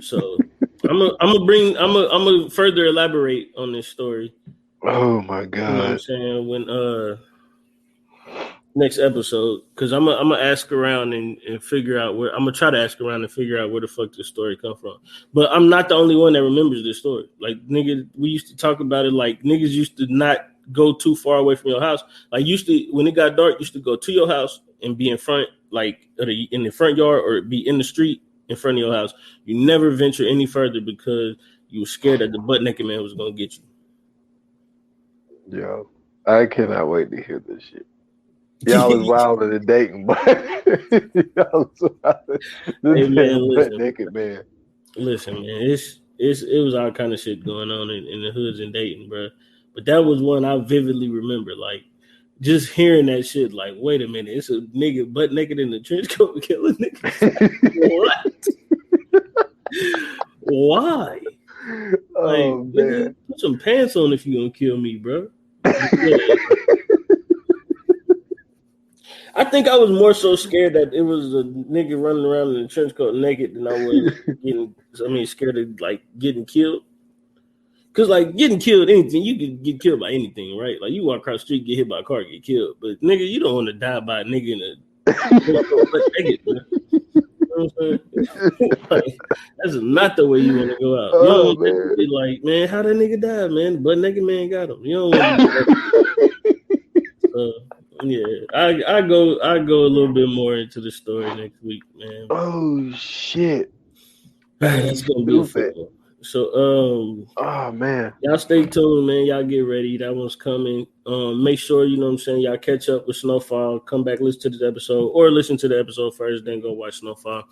So I'm gonna further elaborate on this story. Oh my god! You know what I'm saying, when next episode, because I'm gonna ask around and figure out where I'm gonna try to ask around and figure out where the fuck this story come from. But I'm not the only one that remembers this story. Like nigga, we used to talk about it. Like niggas used to not go too far away from your house. Like when it got dark, used to go to your house and be in front, like in the front yard, or be in the street in front of your house. You never venture any further because you were scared that the butt naked man was gonna get you. Yo, I cannot wait to hear this shit. Y'all was wild in dating, but y'all was wild. This hey, man, butt naked man. Listen, man, it was all kind of shit going on in the hoods in Dayton, bro. But that was one I vividly remember. Like, just hearing that shit, like, wait a minute, it's a nigga butt naked in the trench coat killing niggas. What? Why? Oh, Like, nigga, put some pants on if you gonna kill me, bro. Yeah. I think I was more so scared that it was a nigga running around in a trench coat naked than I was scared of like getting killed. Cause like getting killed, anything you could get killed by anything, right? Like you walk across the street, get hit by a car, get killed. But nigga, you don't want to die by a nigga in a trench coat butt naked. You know what I'm saying? Like, that's not the way you want to go out. You don't want to be like, man, how that nigga died, man? Butt naked man got him. You don't want to. Yeah, I go a little bit more into the story next week, man. Oh shit, it's gonna be a fun one. So oh man, y'all stay tuned, man. Y'all get ready. That one's coming. Make sure you know what I'm saying. Y'all catch up with Snowfall. Come back, listen to this episode, or listen to the episode first, then go watch Snowfall.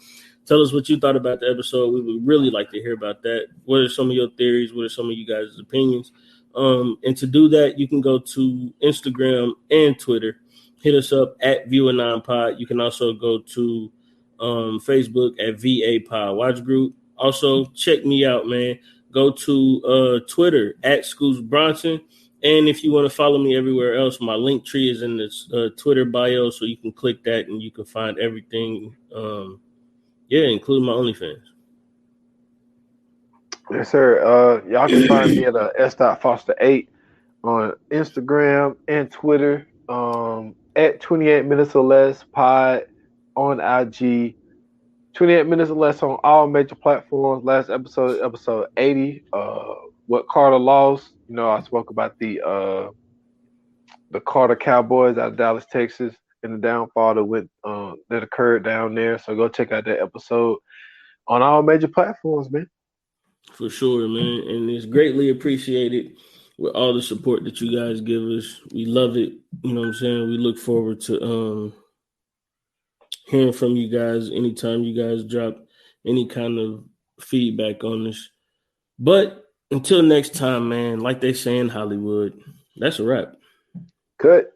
Tell us what you thought about the episode. We would really like to hear about that. What are some of your theories? What are some of you guys' opinions? And to do that, you can go to Instagram and Twitter. Hit us up at View9Pod. You can also go to Facebook at VA Pod Watch Group. Also, check me out, man. Go to Twitter at Scoots Bronson. And if you want to follow me everywhere else, my link tree is in this Twitter bio, so you can click that and you can find everything. Including my OnlyFans. Yes, sir. Y'all can find me at S.Foster8 on Instagram and Twitter. At 28 minutes or less pod on IG. 28 minutes or less on all major platforms. Last episode 80. What Carter lost. You know, I spoke about the Carter Cowboys out of Dallas, Texas, and the downfall that occurred down there. So go check out that episode on all major platforms, man. For sure, man. And it's greatly appreciated with all the support that you guys give us. We love it. You know what I'm saying? We look forward to hearing from you guys anytime you guys drop any kind of feedback on this. But until next time, man, like they say in Hollywood, that's a wrap. Cut.